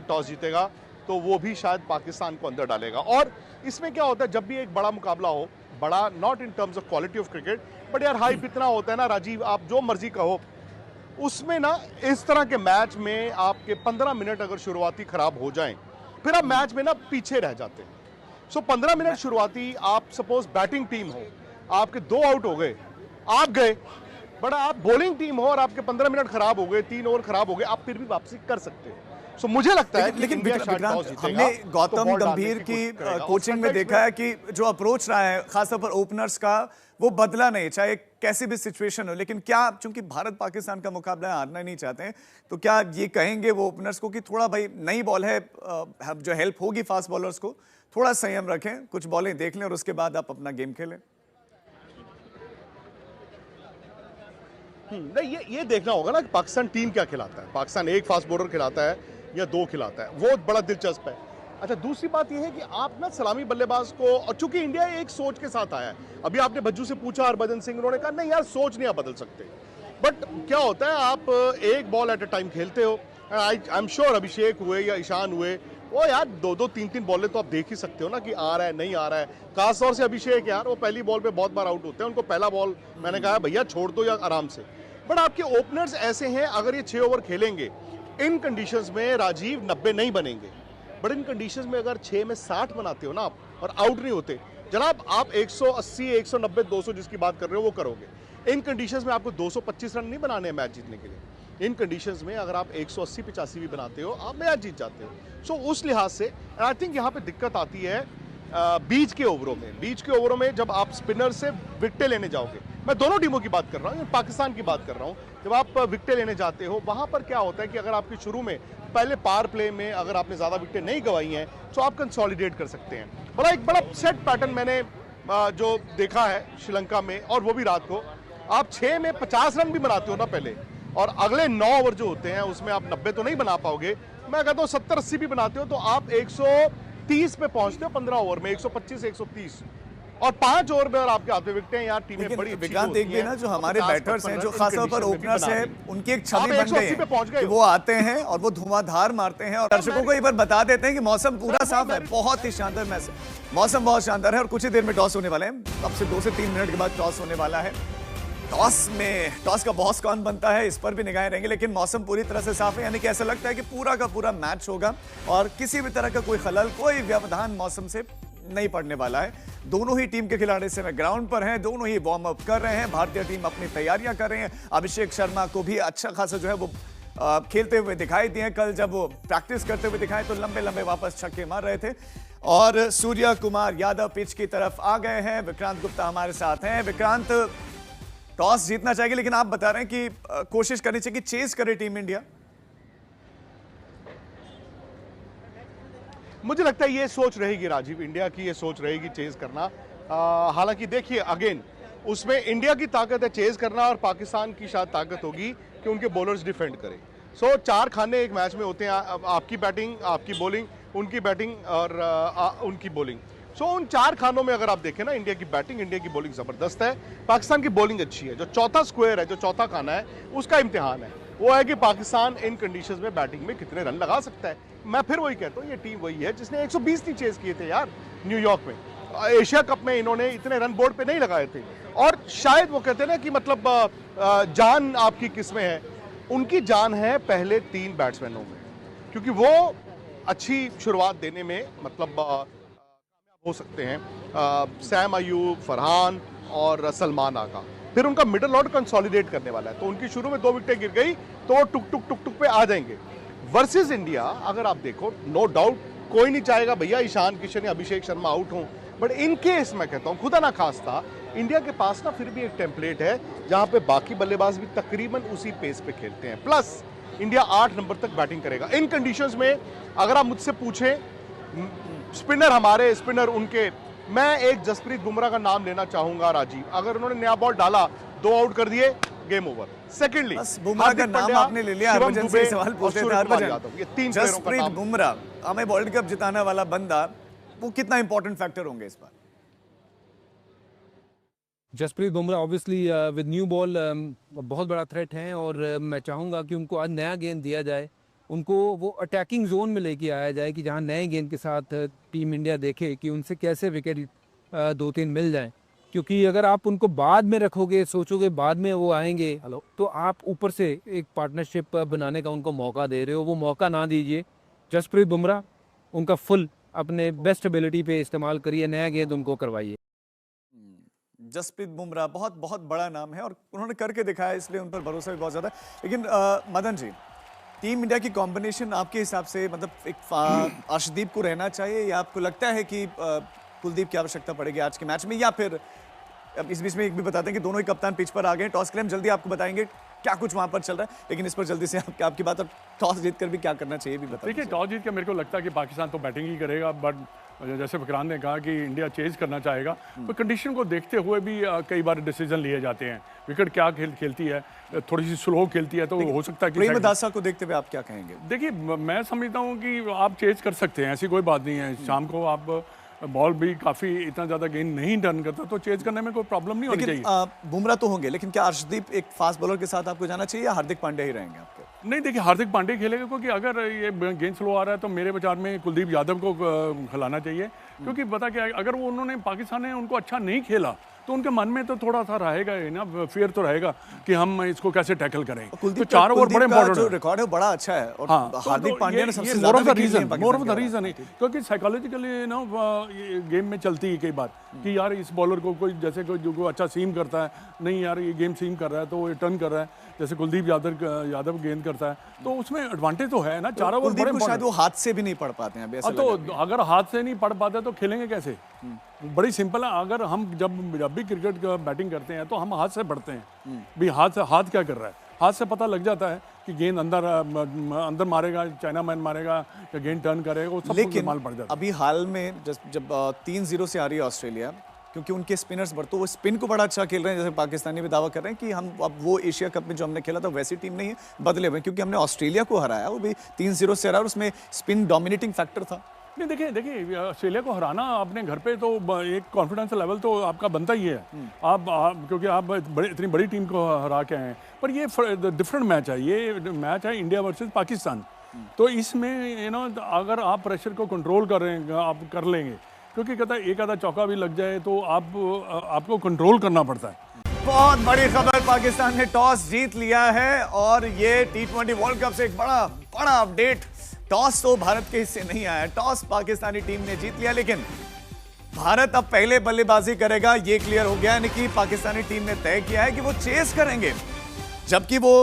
टॉस जीतेगा तो वो भी शायद पाकिस्तान को अंदर डालेगा। और इसमें क्या होता है, जब भी एक बड़ा मुकाबला हो, बड़ा not in terms of quality of cricket, but यार हाइप इतना होता है ना राजीव, आप जो मर्जी कहो, उसमें ना इस तरह के मैच में आपके 15 मिनट अगर शुरुआती खराब हो जाएं, फिर आप मैच में ना पीछे रह जाते हैं। सो 15 मिनट शुरुआती, आप सपोज बैटिंग टीम हो, आपके 2 आउट हो गए, आप गए, बट आप बॉलिंग टीम हो और आपके 15 मिनट खराब हो गए, 3 ओवर खराब हो गए, आप फिर भी वापसी कर सकते हो। सो मुझे लगता है लेकिन हमने गौतम गंभीर की कोचिंग में देखा है कि जो अप्रोच रहा है खासतौर पर ओपनर्स का, वो बदला नहीं, चाहे कैसी भी सिचुएशन हो। लेकिन क्या चूंकि भारत पाकिस्तान का मुकाबला हारना नहीं चाहते हैं, तो क्या ये कहेंगे वो ओपनर्स को कि थोड़ा भाई नई बॉल है, जो हेल्प होगी फास्ट बॉलर्स को, थोड़ा संयम रखें, कुछ बॉलें देख लें और उसके बाद आप अपना गेम खेलें? नहीं, ये देखना होगा ना कि पाकिस्तान टीम क्या खिलाता है। पाकिस्तान एक फास्ट बॉलर खिलाता है या 2 खिलाता है, वो बड़ा दिलचस्प है। अच्छा, दूसरी बात यह है कि आप ना सलामी बल्लेबाज को, और चूंकि इंडिया एक सोच के साथ आया है, अभी आपने भज्जू से पूछा हरभजन सिंह, उन्होंने कहा नहीं यार सोच नहीं आप बदल सकते, बट क्या होता है आप एक बॉल एट अ टाइम खेलते हो। आई एम श्योर अभिषेक हुए या ईशान हुए, वो यार 2-2, 3-3 बॉलें तो आप देख ही सकते हो ना कि आ रहा है नहीं आ रहा है। खासतौर से अभिषेक यार, वो पहली बॉल पे बहुत बार आउट होते हैं, उनको पहला बॉल मैंने कहा भैया छोड़ दो या आराम से। बट आपके ओपनर्स ऐसे हैं, अगर ये 6 ओवर खेलेंगे इन कंडीशंस में राजीव 90 नहीं बनेंगे, बट इन कंडीशंस में अगर 6 में 60 बनाते हो ना आप और आउट नहीं होते, जनाब आप 180, 190, 200 जिसकी बात कर रहे हो वो करोगे। इन कंडीशंस में आपको 225 रन नहीं बनाने हैं मैच जीतने के लिए। इन कंडीशंस में अगर आप 180-85 भी बनाते हो, आप मैच जीत जाते हो। सो उस लिहाज से आई थिंक यहाँ पे दिक्कत आती है बीच के ओवरों में। बीच के ओवरों में जब आप स्पिनर से विकेटें लेने जाओगे, मैं दोनों टीमों की बात कर रहा हूँ, पाकिस्तान की बात कर रहा हूँ, जब आप विकेटें लेने जाते हो वहां पर क्या होता है कि अगर आपकी शुरू में पहले पावर प्ले में अगर आपने ज्यादा विकेटें नहीं गंवाई हैं तो आप कंसोलिडेट कर सकते हैं। एक बड़ा सेट पैटर्न मैंने जो देखा है श्रीलंका में, और वो भी रात को, आप 6 में 50 रन भी बनाते हो ना पहले, और अगले 9 ओवर जो होते हैं उसमें आप 90 तो नहीं बना पाओगे, मैं कहता हूँ 70-80 भी बनाते हो तो आप 130 पे पहुंचते हो 15 ओवर में, 125-130, और 5 ओवर में और आपके हाथ में विकेटें। यार टीमें बड़ी विक्रांत देख ना, जो हमारे बैटर्स हैं, जो खासतौर पर ओपनर्स हैं, उनकी एक छवि बन गई है कि वो आते हैं और वो धुआंधार मारते हैं। और दर्शकों को एक बार बता देते हैं कि मौसम पूरा साफ है, बहुत ही शानदार मौसम, बहुत शानदार है। और कुछ ही देर में टॉस होने वाले हैं, अब से 2 से 3 मिनट के बाद टॉस होने वाला है। टॉस का बॉस कौन बनता है, इस पर भी निगाहें रहेंगी, लेकिन मौसम पूरी तरह से साफ है, यानी कि ऐसा लगता है कि पूरा का पूरा मैच होगा और किसी भी तरह का कोई खलल, कोई व्यवधान मौसम से नहीं पड़ने वाला है। दोनों ही टीम के खिलाड़ी इस समय ग्राउंड पर हैं, दोनों ही वार्म अप कर रहे हैं, भारतीय टीम अपनी तैयारियां कर रहे हैं। अभिषेक शर्मा को भी अच्छा खासा जो है वो खेलते हुए दिखाई दिए, कल जब वो प्रैक्टिस करते हुए दिखाए तो लंबे लंबे वापस छक्के मार रहे थे। और सूर्य कुमार यादव पिच की तरफ आ गए हैं, विक्रांत गुप्ता हमारे साथ हैं। विक्रांत, टॉस जीतना चाहिए, लेकिन आप बता रहे हैं कि कोशिश करनी चाहिए कि चेज करे टीम इंडिया। मुझे लगता है ये सोच रहेगी राजीव, इंडिया की ये सोच रहेगी चेज करना। हालांकि देखिए अगेन उसमें इंडिया की ताकत है चेज करना, और पाकिस्तान की शायद ताकत होगी कि उनके बॉलर्स डिफेंड करें। सो 4 खाने एक मैच में होते हैं, आपकी बैटिंग, आपकी बॉलिंग, उनकी बैटिंग और उनकी बॉलिंग। सो उन 4 खानों में अगर आप देखें ना, इंडिया की बैटिंग, इंडिया की बॉलिंग जबरदस्त है, पाकिस्तान की बॉलिंग अच्छी है। जो चौथा स्क्वायर है, जो चौथा खाना है, उसका इम्तिहान है, वो है कि पाकिस्तान इन कंडीशंस में बैटिंग में कितने रन लगा सकता है। मैं फिर वही कहता हूँ, ये टीम वही है जिसने 120 नहीं चेज किए थे यार न्यूयॉर्क में। एशिया कप में इन्होंने इतने रन बोर्ड पे नहीं लगाए थे, और शायद वो कहते हैं ना कि मतलब जान आपकी किस में है, उनकी जान है पहले 3 बैट्समैनों में, क्योंकि वो अच्छी शुरुआत देने में मतलब हो सकते हैं। सैम अयूब, फरहान और सलमान आगा, फिर उनका मिडल ऑर्डर कंसोलिडेट करने वाला है, तो उनकी शुरू में 2 विकेटें गिर गई तो वो टुक टुक टुक टुक पे आ जाएंगे। वर्सेस इंडिया अगर आप देखो, नो डाउट कोई नहीं चाहेगा भैया ईशान किशन या अभिषेक शर्मा आउट हों, बट इन केस मैं कहता हूं खुदा ना खास्ता इंडिया के पास ना फिर भी एक टेम्पलेट है जहां पे बाकी बल्लेबाज भी तकरीबन उसी पेस पे खेलते हैं, प्लस इंडिया 8 नंबर तक बैटिंग करेगा इन कंडीशंस में। अगर आप मुझसे पूछें स्पिनर हमारे, स्पिनर उनके, मैं एक जसप्रीत बुमराह का नाम लेना चाहूंगा राजीव। अगर उन्होंने नया बॉल डाला, 2 आउट कर दिए, गेम ओवर। सेकेंडली बुमराह का नाम आपने ले लिया, हरभजन से सवाल पूछते थे। हरभजन, ये 3 जसप्रीत बुमराह हमें वर्ल्ड कप जिताने वाला बंदा, वो कितना इंपॉर्टेंट फैक्टर होंगे इस बार? Jasprit Bumrah obviously with new ball बहुत बड़ा थ्रेट है, और मैं चाहूँगा कि उनको आज नया गेंद दिया जाए, उनको वो अटैकिंग जोन में लेके आया जाए कि जहाँ नए गेंद के साथ टीम इंडिया देखे कि उनसे कैसे विकेट 2-3 मिल जाएं। क्योंकि अगर आप उनको बाद में रखोगे, सोचोगे बाद में वो आएंगे, तो आप ऊपर से एक पार्टनरशिप बनाने का उनको मौका दे रहे हो, वो मौका ना दीजिए। जसप्रीत बुमराह उनका फुल अपने बेस्ट एबिलिटी पे इस्तेमाल करिए, नया गेंद उनको करवाइए। जसप्रीत बुमराह बहुत बहुत बड़ा नाम है और उन्होंने करके दिखाया, इसलिए उन पर भरोसा भी बहुत ज़्यादा। लेकिन मदन जी, टीम इंडिया की कॉम्बिनेशन आपके हिसाब से मतलब एक अर्शदीप को रहना चाहिए, या आपको लगता है कि कुलदीप की आवश्यकता पड़ेगी आज के मैच में? या फिर अब इस बीच में एक भी बताते हैं कि दोनों ही कप्तान पिच पर आ गए, टॉस के लिए हम जल्दी आपको बताएंगे क्या कुछ वहां पर चल रहा है, लेकिन इस पर जल्दी से आपकी बात, और टॉस जीतकर भी क्या करना चाहिए भी बता। देखिए, टॉस जीत के मेरे को लगता है कि पाकिस्तान तो बैटिंग ही करेगा, बट जैसे विक्रांत ने कहा कि इंडिया चेज करना चाहेगा, तो कंडीशन को देखते हुए भी कई बार डिसीजन लिए जाते हैं। विकेट क्या खेलती है, थोड़ी सी स्लो खेलती है, तो हो सकता है कि प्रेमदासा को देखते हुए आप क्या कहेंगे? देखिए, मैं समझता हूँ कि आप चेज कर सकते हैं, ऐसी कोई बात नहीं है। शाम को आप बॉल भी काफी इतना ज्यादा गेंद नहीं टर्न करता, तो चेज करने में कोई प्रॉब्लम नहीं होनी चाहिए। बुमराह तो होंगे, लेकिन क्या अर्शदीप एक फास्ट बॉलर के साथ आपको जाना चाहिए, या हार्दिक पांड्या ही रहेंगे आपके? नहीं, देखिए, हार्दिक पांड्या खेलेगा, क्योंकि अगर ये गेंद स्लो आ रहा है तो मेरे विचार में कुलदीप यादव को खिलाना चाहिए, क्योंकि पता क्या है, अगर वो उन्होंने पाकिस्तान ने उनको अच्छा नहीं खेला तो उनके मन में तो थोड़ा सा रहेगा ही ना, फियर तो रहेगा कि हम इसको कैसे टैकल करें। तो 4 ओवर बड़े इंपॉर्टेंट है, रिकॉर्ड है बड़ा अच्छा है, और हाँ, हार्दिक पांड्या ने सबसे मोर ऑफ द रीजन है, क्योंकि साइकोलॉजिकली ना गेम में चलती है कई बार कि यार इस बॉलर को कोई जैसे कोई अच्छा सीम करता है, नहीं यार ये गेम सीम कर रहा है तो वो टर्न कर रहा है, जैसे कुलदीप यादव गेंद करता है, तो उसमें एडवांटेज तो है ना। 4 ओवर बड़े, शायद वो हाथ से भी नहीं पढ़ पाते हैं, तो अगर हाथ से नहीं पढ़ पाते तो खेलेंगे कैसे? बड़ी सिंपल है, अगर हम जब भी क्रिकेट बैटिंग करते हैं तो हम हाथ से पढ़ते हैं भी, हाथ क्या कर रहा है, हाथ से पता लग जाता है कि गेंद अंदर मारेगा, चाइना मैन मारेगा, या गेंद टर्न करेगा, वो सब कुछ माल पड़ जाता है। अभी हाल में जब 3-0 से आ रही है ऑस्ट्रेलिया, क्योंकि उनके स्पिनर्स तो वो स्पिन को बड़ा अच्छा खेल रहे हैं, जैसे पाकिस्तानी भी दावा कर रहे हैं कि हम अब वो एशिया कप में जो हमने खेला था वैसी टीम नहीं है, बदले हुए, क्योंकि हमने ऑस्ट्रेलिया को हराया, वो भी 3-0 से हरा, और उसमें स्पिन डोमिनेटिंग फैक्टर था। नहीं, देखिए ऑस्ट्रेलिया को हराना अपने घर पे तो एक कॉन्फिडेंस लेवल तो आपका बनता ही है, आप क्योंकि आप इतनी बड़ी टीम को हरा के हैं, पर ये डिफरेंट मैच है, ये मैच है इंडिया वर्सेस पाकिस्तान, तो इसमें अगर आप प्रेशर को कंट्रोल कर रहे हैं, आप कर लेंगे, क्योंकि कहता है एक आधा चौका भी लग जाए तो आपको कंट्रोल करना पड़ता है। बहुत बड़ी खबर, पाकिस्तान ने टॉस जीत लिया है, और ये T20 वर्ल्ड कप से एक बड़ा अपडेट। टॉस तो भारत के हिस्से नहीं आया, टॉस पाकिस्तानी टीम ने जीत लिया, लेकिन भारत अब पहले बल्लेबाजी करेगा, ये क्लियर हो गया, यानी कि पाकिस्तानी टीम ने तय किया है कि वो चेस करेंगे, जबकि वो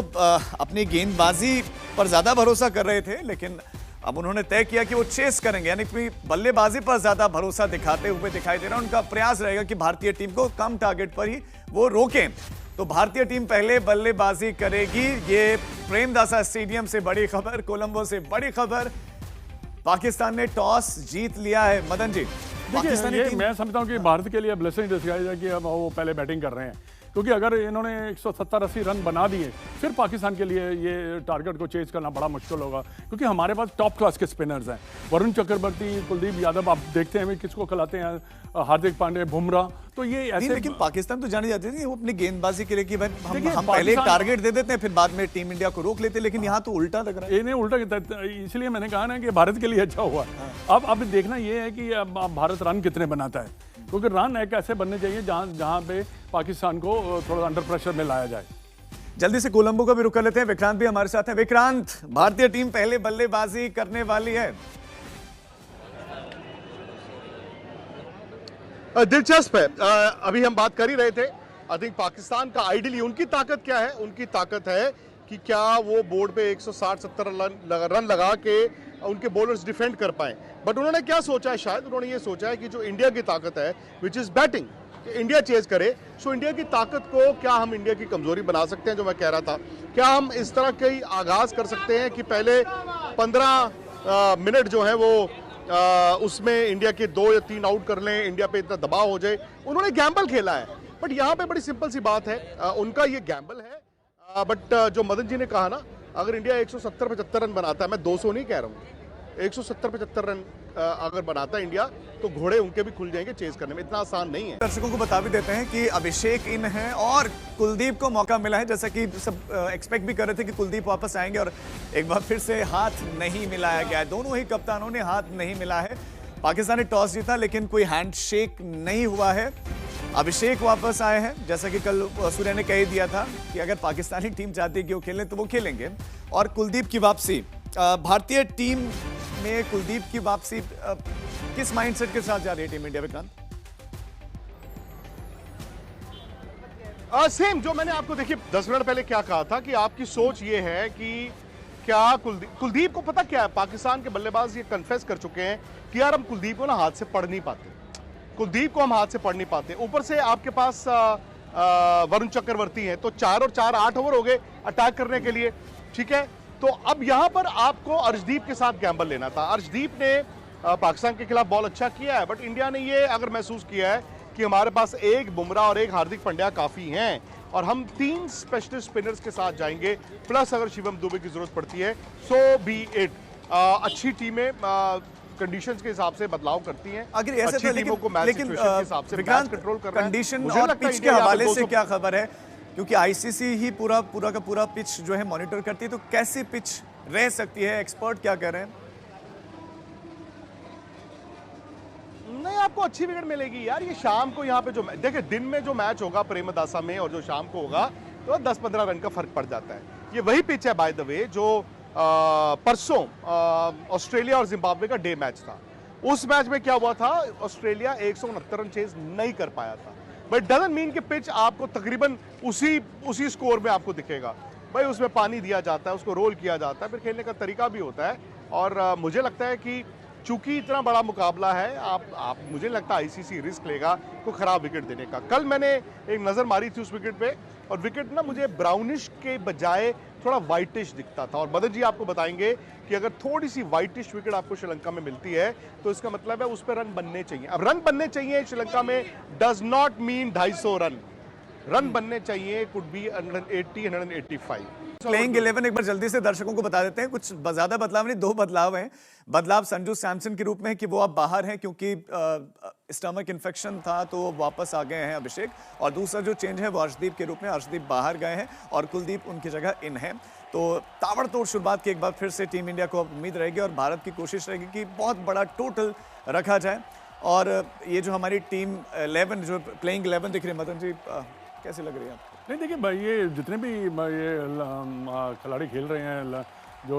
अपनी गेंदबाजी पर ज्यादा भरोसा कर रहे थे, लेकिन अब उन्होंने तय किया कि वो चेस करेंगे, यानी कि बल्लेबाजी पर ज्यादा भरोसा दिखाते हुए दिखाई दे रहा है। उनका प्रयास रहेगा कि भारतीय टीम को कम टारगेट पर ही वो रोकें, तो भारतीय टीम पहले बल्लेबाजी करेगी। ये प्रेमदासा स्टेडियम से बड़ी खबर, कोलंबो से बड़ी खबर, पाकिस्तान ने टॉस जीत लिया है। मदन जी, पाकिस्तानी ये टीम मैं समझता हूँ कि भारत के लिए ब्लेसिंग डिस्गाइज है कि अब वो पहले बैटिंग कर रहे हैं, क्योंकि अगर इन्होंने 170-80 रन बना दिए फिर पाकिस्तान के लिए ये टारगेट को चेज करना बड़ा मुश्किल होगा, क्योंकि हमारे पास टॉप क्लास के स्पिनर्स हैं। वरुण चक्रवर्ती, कुलदीप यादव, आप देखते हैं किसको खिलाते हैं, हार्दिक पांड्या, बुमराह, तो ये ऐसे। लेकिन पाकिस्तान तो जानी जाती थी वो अपनी गेंदबाजी के लिए कि भाई हम पहले पाकिस्तान- टारगेट दे देते हैं फिर बाद में टीम इंडिया को रोक लेते हैं, लेकिन यहाँ तो उल्टा लग रहा है। इन्हें उल्टा इसलिए मैंने कहा ना कि भारत के लिए अच्छा हुआ। अब देखना ये है कि अब भारत रन कितने बनाता है, क्योंकि रन एक ऐसे बनने चाहिए जहां पे पाकिस्तान को थोड़ा अंडर प्रेशर में लाया जाए। जल्दी से कोलंबो का भी रुक कर लेते हैं, विक्रांत भी हमारे साथ हैं। विक्रांत, भारतीय टीम पहले बल्लेबाजी करने वाली है। दिलचस्प है। अभी हम बात कर ही रहे थे, आई थिंक पाकिस्तान का आइडियली उनकी ताकत क्या है, उनकी ताकत है कि क्या वो बोर्ड पे 160-70 रन लगा के उनके बॉलर्स डिफेंड कर पाए। बट उन्होंने क्या सोचा है, शायद उन्होंने ये सोचा है कि जो इंडिया की ताकत है which is batting, India chase करे। सो इंडिया की ताकत को क्या हम इंडिया की कमजोरी बना सकते हैं, जो मैं कह रहा था, क्या हम इस तरह के आगाज कर सकते हैं कि पहले 15 मिनट जो है वो उसमें इंडिया के 2 या 3 आउट कर लें, इंडिया पे इतना दबाव हो जाए। उन्होंने गैम्बल खेला है, बट यहाँ पे बड़ी सिंपल सी बात है, उनका ये गैम्बल है। बट जो मदन जी ने कहा ना, अगर इंडिया 170-75 रन बनाता है, मैं 200 नहीं कह रहा हूँ, 170-75 रन अगर बनाता है इंडिया, तो घोड़े उनके भी खुल जाएंगे चेज करने में, इतना आसान नहीं है। दर्शकों को बता भी देते हैं कि अभिषेक इन है और कुलदीप को मौका मिला है, जैसा कि सब एक्सपेक्ट भी कर रहे थे कि कुलदीप वापस आएंगे, और एक बार फिर से हाथ नहीं मिलाया गया है। दोनों ही कप्तानों ने हाथ नहीं मिला है। पाकिस्तान ने टॉस जीता लेकिन कोई हैंडशेक नहीं हुआ है। अभिषेक वापस आए हैं, जैसा कि कल सूर्य ने कह ही दिया था कि अगर पाकिस्तानी टीम चाहती है कि वो खेलें तो वो खेलेंगे। और कुलदीप की वापसी, भारतीय टीम में कुलदीप की वापसी किस माइंडसेट के साथ जा रही है टीम इंडिया, विक्रांत? सेम जो मैंने आपको देखिए 10 मिनट पहले क्या कहा था कि आपकी सोच ये है कि क्या कुलदीप को पता क्या है, पाकिस्तान के बल्लेबाज ये कन्फेस कर चुके हैं कि यार हम कुलदीप को ना हाथ से पढ़ नहीं पाते, कुलदीप को हम हाथ से पढ़ नहीं पाते। ऊपर से आपके पास वरुण चक्रवर्ती हैं, तो 4 और 4 8 ओवर हो गए अटैक करने के लिए, ठीक है। तो अब यहां पर आपको अर्शदीप के साथ गैम्बल लेना था। अर्शदीप ने पाकिस्तान के खिलाफ बॉल अच्छा किया है, बट इंडिया ने ये अगर महसूस किया है कि हमारे पास एक बुमराह और एक हार्दिक पांड्या काफी हैं, और हम 3 स्पेशलिस्ट स्पिनर्स के साथ जाएंगे, प्लस अगर शिवम दुबे की जरूरत पड़ती है, सो बी इट। अच्छी टीमें कंडीशंस के हिसाब से बदलाव करती हैं। अगर ऐसा अच्छी था, टीमों को मैच सिचुएशन के हिसाब से मैच कंट्रोल कर रहा है। कंडीशन मुझे और लगता है पिच के इंडिया यहाँ पे हवाले से 200 क्या खबर है, क्योंकि आईसीसी ही पूरा का पूरा पिच जो है मॉनिटर करती है, तो कैसी पिच रह सकती है, एक्सपर्ट क्या कह रहे हैं? नहीं, आपको अच्छी विकेट मिलेगी यार। ये शाम को यहाँ पे जो देखिए, दिन में जो मैच होगा प्रेमदासा में और जो शाम को होगा, तो 10-15 रन का फर्क पड़ जाता है। ये वही पिच है बाय द वे जो परसों ऑस्ट्रेलिया और जिम्बाब्वे का डे मैच था। उस मैच में क्या हुआ था, ऑस्ट्रेलिया 169 रन चेज नहीं कर पाया था, बट डजंट मीन कि पिच आपको तकरीबन उसी स्कोर में आपको दिखेगा। भाई उसमें पानी दिया जाता है, उसको रोल किया जाता है, फिर खेलने का तरीका भी होता है। और मुझे लगता है कि चूंकि इतना बड़ा मुकाबला है, आप मुझे लगता है आईसीसी रिस्क लेगा को खराब विकेट देने का। कल मैंने एक नजर मारी थी उस विकेट पे, और विकेट ना मुझे ब्राउनिश के बजाय थोड़ा वाइटिश दिखता था। और मदन जी आपको बताएंगे कि अगर थोड़ी सी वाइटिश विकेट आपको श्रीलंका में मिलती है, तो इसका मतलब है उस पर रन बनने चाहिए। अब रन बनने चाहिए श्रीलंका में डज नॉट मीन 250 रन बनने चाहिए, कुड बी 180-185। प्लेइंग 11 एक बार जल्दी से दर्शकों को बता देते हैं, कुछ ज्यादा बदलाव नहीं, 2 बदलाव हैं। बदलाव संजू सैमसन के रूप में है कि वो अब बाहर हैं क्योंकि स्टमक इन्फेक्शन था, तो वो वापस आ गए हैं अभिषेक। और दूसरा जो चेंज है वो अर्शदीप के रूप में, अर्शदीप बाहर गए हैं और कुलदीप उनकी जगह इन है। तो ताबड़तोड़ शुरुआत की एक बार फिर से टीम इंडिया को उम्मीद रहेगी, और भारत की कोशिश रहेगी कि बहुत बड़ा टोटल रखा जाए। और ये जो हमारी टीम 11 जो प्लेइंग 11 दिख रही है, मदन जी कैसी लग रही है आपको? नहीं देखिए भाई, ये जितने भी ये खिलाड़ी खेल रहे हैं, जो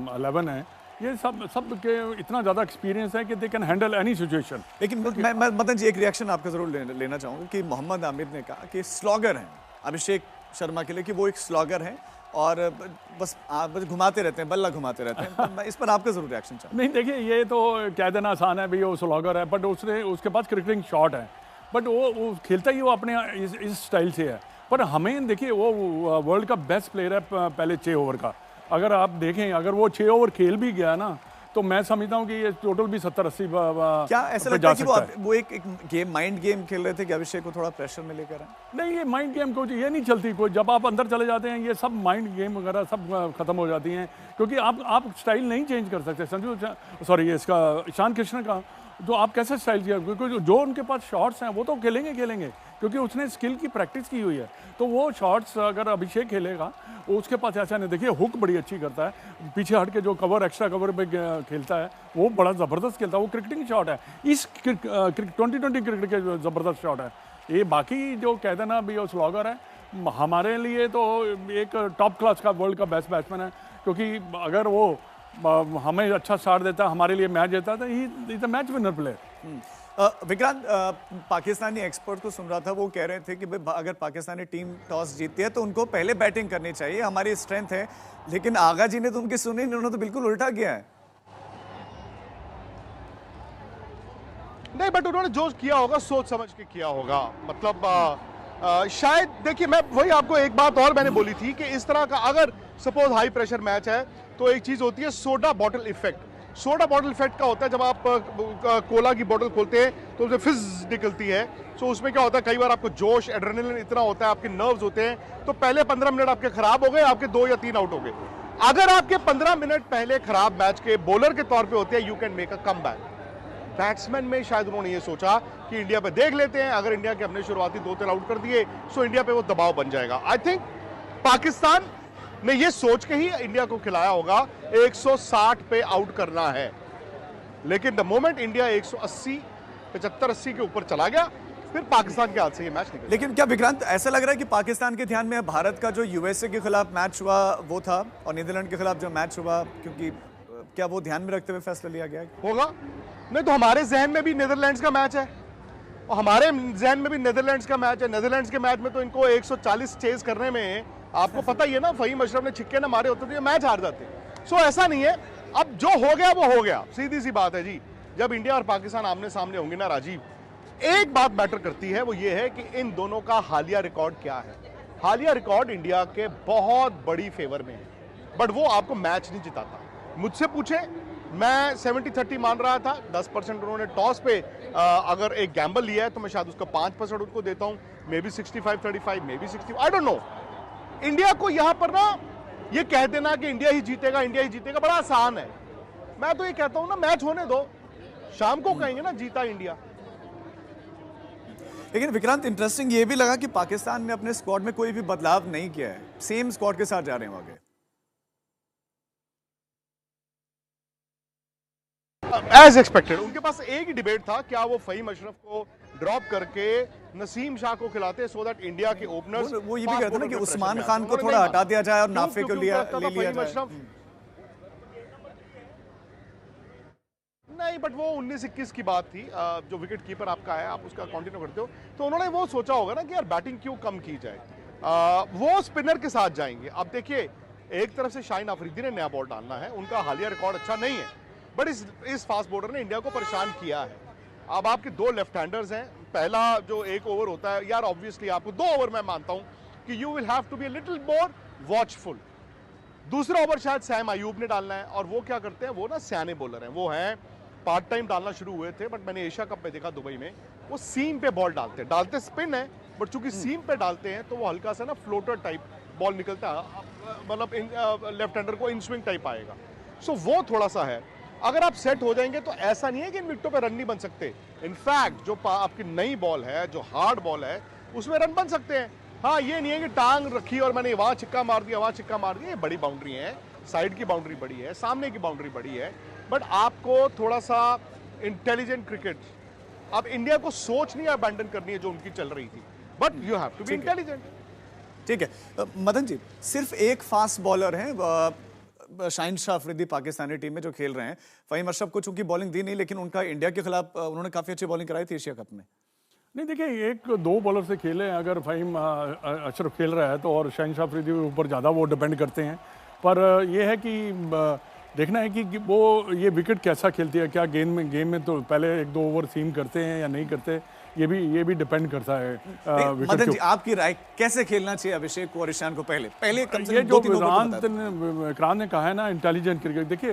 11 है, ये सब के इतना ज़्यादा एक्सपीरियंस है कि they can handle any situation. लेकिन मैं मदन जी एक रिएक्शन आपका जरूर लेना चाहूँगा कि मोहम्मद आमिर ने कहा कि स्लॉगर हैं अभिषेक शर्मा के लिए, कि वो एक स्लॉगर हैं और बस घुमाते रहते हैं, बल्ला घुमाते रहते हैं। मैं इस पर आपका जरूर रिएक्शन चाहूँ। नहीं देखिए, ये तो कह देना आसान है भाई वो स्लॉगर है, बट उसके पास क्रिकेटिंग शॉट है, बट वो खेलता ही वो अपने इस स्टाइल से है। पर हमें देखिए, वो वर्ल्ड का बेस्ट प्लेयर है पहले 6 ओवर का। अगर आप देखें, अगर वो 6 ओवर खेल भी गया ना, तो मैं समझता हूँ कि ये टोटल भी 70-80 क्या ऐसा पे लगता है जा कि सकता है। वो एक गेम, माइंड गेम खेल रहे थे कि अभिषेक को थोड़ा प्रेशर में लेकर आए? नहीं, ये माइंड गेम को ये नहीं चलती कोई, जब आप अंदर चले जाते हैं ये सब माइंड गेम वगैरह सब खत्म हो जाती हैं, क्योंकि आप स्टाइल नहीं चेंज कर सकते। सॉरी इसका ईशान कृष्ण का जो आप कैसे स्टाइल किया, क्योंकि जो उनके पास शॉट्स हैं वो तो खेलेंगे क्योंकि उसने स्किल की प्रैक्टिस की हुई है। तो वो शॉट्स अगर अभिषेक खेलेगा वो उसके पास ऐसा नहीं। देखिए हुक बड़ी अच्छी करता है, पीछे हट के जो कवर एक्स्ट्रा कवर पे खेलता है वो बड़ा ज़बरदस्त खेलता है, वो क्रिकेटिंग शॉट है, इस 2020 क्रिकेट के ज़बरदस्त शॉट है। ये बाकी जो कहते हैं ना अभी वो स्लॉगर है, हमारे लिए तो एक टॉप क्लास का वर्ल्ड का बेस्ट बैट्समैन है, क्योंकि अगर वो हमें अच्छा स्टार्ट देता, हमारे लिए मैच देता तो he is a match winner player. Vikrant, Pakistani expert को सुन रहा था, वो कह रहे थे कि भाई अगर पाकिस्तानी टीम टॉस जीतती है तो उनको पहले बैटिंग करनी चाहिए, हमारी स्ट्रेंथ है। लेकिन आगा जी ने तो उनकी सुनी नहीं, उन्होंने तो बिल्कुल उल्टा किया है। नहीं, बट उन्होंने जो किया होगा सोच समझ के किया होगा। मतलब शायद देखिए, मैं वही आपको एक बात और मैंने बोली थी कि इस तरह का अगर सपोज हाई प्रेशर मैच है तो एक चीज होती है soda bottle effect. Soda bottle effect का होता है जब आप कोला की बोतल खोलते हैं तो उसमें फिज निकलती है। सो उसमें क्या होता है, कई बार आपको जोश एड्रेनलिन इतना होता है, आपके नर्व्स होते हैं, तो पहले 15 मिनट आपके खराब हो गए, आपके 2 या 3 आउट हो गए। अगर आपके 15 मिनट पहले खराब मैच के बॉलर के तौर पे होते हैं, you can make a comeback. Batsman में शायद उन्होंने ये सोचा कि इंडिया पे देख लेते हैं, अगर इंडिया के अपने शुरुआती 2-3 आउट कर दिए सो इंडिया पे वो दबाव बन जाएगा। आई थिंक पाकिस्तान ने ये सोच के ही इंडिया को खिलाया होगा 160 पे आउट करना है, लेकिन द मोमेंट इंडिया 180 75-80 के ऊपर चला गया, फिर पाकिस्तान के हाथ से ये मैच निकला। लेकिन क्या विक्रांत, ऐसा लग रहा है कि पाकिस्तान के ध्यान में भारत का जो यूएसए के खिलाफ मैच हुआ वो था, और नीदरलैंड के खिलाफ जो मैच हुआ, क्योंकि क्या वो ध्यान में रखते हुए फैसला लिया गया होगा? नहीं तो हमारे जहन में भी नीदरलैंड्स का मैच है और हमारे जहन में भी नीदरलैंड्स का मैच है। नीदरलैंड्स के मैच में तो इनको 140 चेज करने में, आपको पता ही है ना, फहीम अशरफ ने छिक्के ना मारे होते तो ये मैच हार जाते। सो ऐसा नहीं है, अब जो हो गया वो हो गया, सीधी सी बात है जी। जब इंडिया और पाकिस्तान आमने सामने होंगे ना राजीव, एक बात मैटर करती है, वो ये है कि इन दोनों का हालिया रिकॉर्ड क्या है। हालिया रिकॉर्ड इंडिया के बहुत बड़ी फेवर में है, बट वो आपको मैच नहीं जिताता। मुझसे पूछे, मैं 70-30 मान रहा था, 10% उन्होंने टॉस पे अगर एक गैम्बल लिया है तो मैं शायद उसका 5% उनको देता हूं, may be 65-35, may be 60, I don't know. India को यहां पर ना ये कह देना कि इंडिया ही जीतेगा बड़ा आसान है। मैं तो ये कहता हूं ना, मैच होने दो, शाम को कहेंगे ना जीता इंडिया। लेकिन विक्रांत, इंटरेस्टिंग ये भी लगा कि पाकिस्तान ने अपने स्क्वाड में कोई भी बदलाव नहीं किया है, सेम स्क्वाड के साथ जा रहे हैं आगे। एज एक्सपेक्टेड उनके पास एक ही डिबेट था, क्या वो फहीम अशरफ को ड्रॉप करके नसीम शाह को खिलाते सो दैट इंडिया के ओपनर्स, वो ये भी कहते ना कि उस्मान खान को थोड़ा हटा दिया जाए और नाफे को ले लिया जाए। नहीं, बट वो 19-21 की बात थी, जो विकेट कीपर आपका है, आप उसका कंटिन्यू करते हो, तो उन्होंने वो सोचा होगा ना कि यार बैटिंग क्यों कम की जाए, वो स्पिनर के साथ जाएंगे। अब देखिए, एक तरफ से शाहीन अफरीदी ने नया बॉल डालना है, उनका हालिया रिकॉर्ड अच्छा नहीं है, बट इस फास्ट बॉलर ने इंडिया को परेशान किया है। अब आपके 2 लेफ्ट हैंडर्स हैं, पहला जो 1 ओवर होता है, यार ऑब्वियसली आपको 2 ओवर मैं मानता हूं कि you will have to be a little more watchful. दूसरा ओवर शायद सैम अयूब ने डालना है, और वो क्या करते हैं, वो ना सियाने बॉलर हैं, वो हैं पार्ट टाइम डालना शुरू हुए थे, बट मैंने एशिया कप में देखा दुबई में, वो सीम पे बॉल डालते स्पिन है, बट चूंकि सीम पे डालते हैं तो वो हल्का सा ना फ्लोटर टाइप बॉल निकलता है, मतलब लेफ्ट हैंडर को इन स्विंग टाइप आएगा। सो वो थोड़ा सा है, अगर आप सेट हो जाएंगे तो ऐसा नहीं है कि इन विकेटों पे रन नहीं बन सकते। इनफैक्ट जो आपकी नई बॉल है, जो हार्ड बॉल है, उसमें रन बन सकते हैं। हाँ, ये नहीं है कि टांग रखी और मैंने वहां छिक्का मार दिया, वहां छिक्का मार दिया, ये बड़ी बाउंड्री है, साइड की बाउंड्री बड़ी है, सामने की बाउंड्री बड़ी है, बट आपको थोड़ा सा इंटेलिजेंट क्रिकेट, अब इंडिया को सोच नहीं अबैंडन करनी है जो उनकी चल रही थी, but you have to be intelligent. ठीक है मदन जी, सिर्फ एक फास्ट बॉलर है शाहीन शाह अफरीदी पाकिस्तानी टीम में जो खेल रहे हैं। फहीम अशरफ को चूंकि बॉलिंग दी नहीं, लेकिन उनका इंडिया के खिलाफ उन्होंने काफी अच्छी बॉलिंग कराई थी एशिया कप में। नहीं देखिए, 1-2 बॉलर से खेले, अगर फहीम अशरफ खेल रहा है तो, और शाहीन शाह अफरीदी के ऊपर ज़्यादा वो डिपेंड करते हैं, पर यह है कि देखना है कि वो ये विकेट कैसा खेलती है, क्या गेम में तो पहले 1-2 ओवर सीम करते हैं या नहीं करते, ये भी डिपेंड करता है विकेट मदन के जी, आपकी राय कैसे खेलना चाहिए अभिषेक को और ईशान को? पहले कम से ये कम जो 2-3 ओवर तो बता दें। विक्रांत ने कहा है ना, इंटेलिजेंट क्रिकेट। देखिए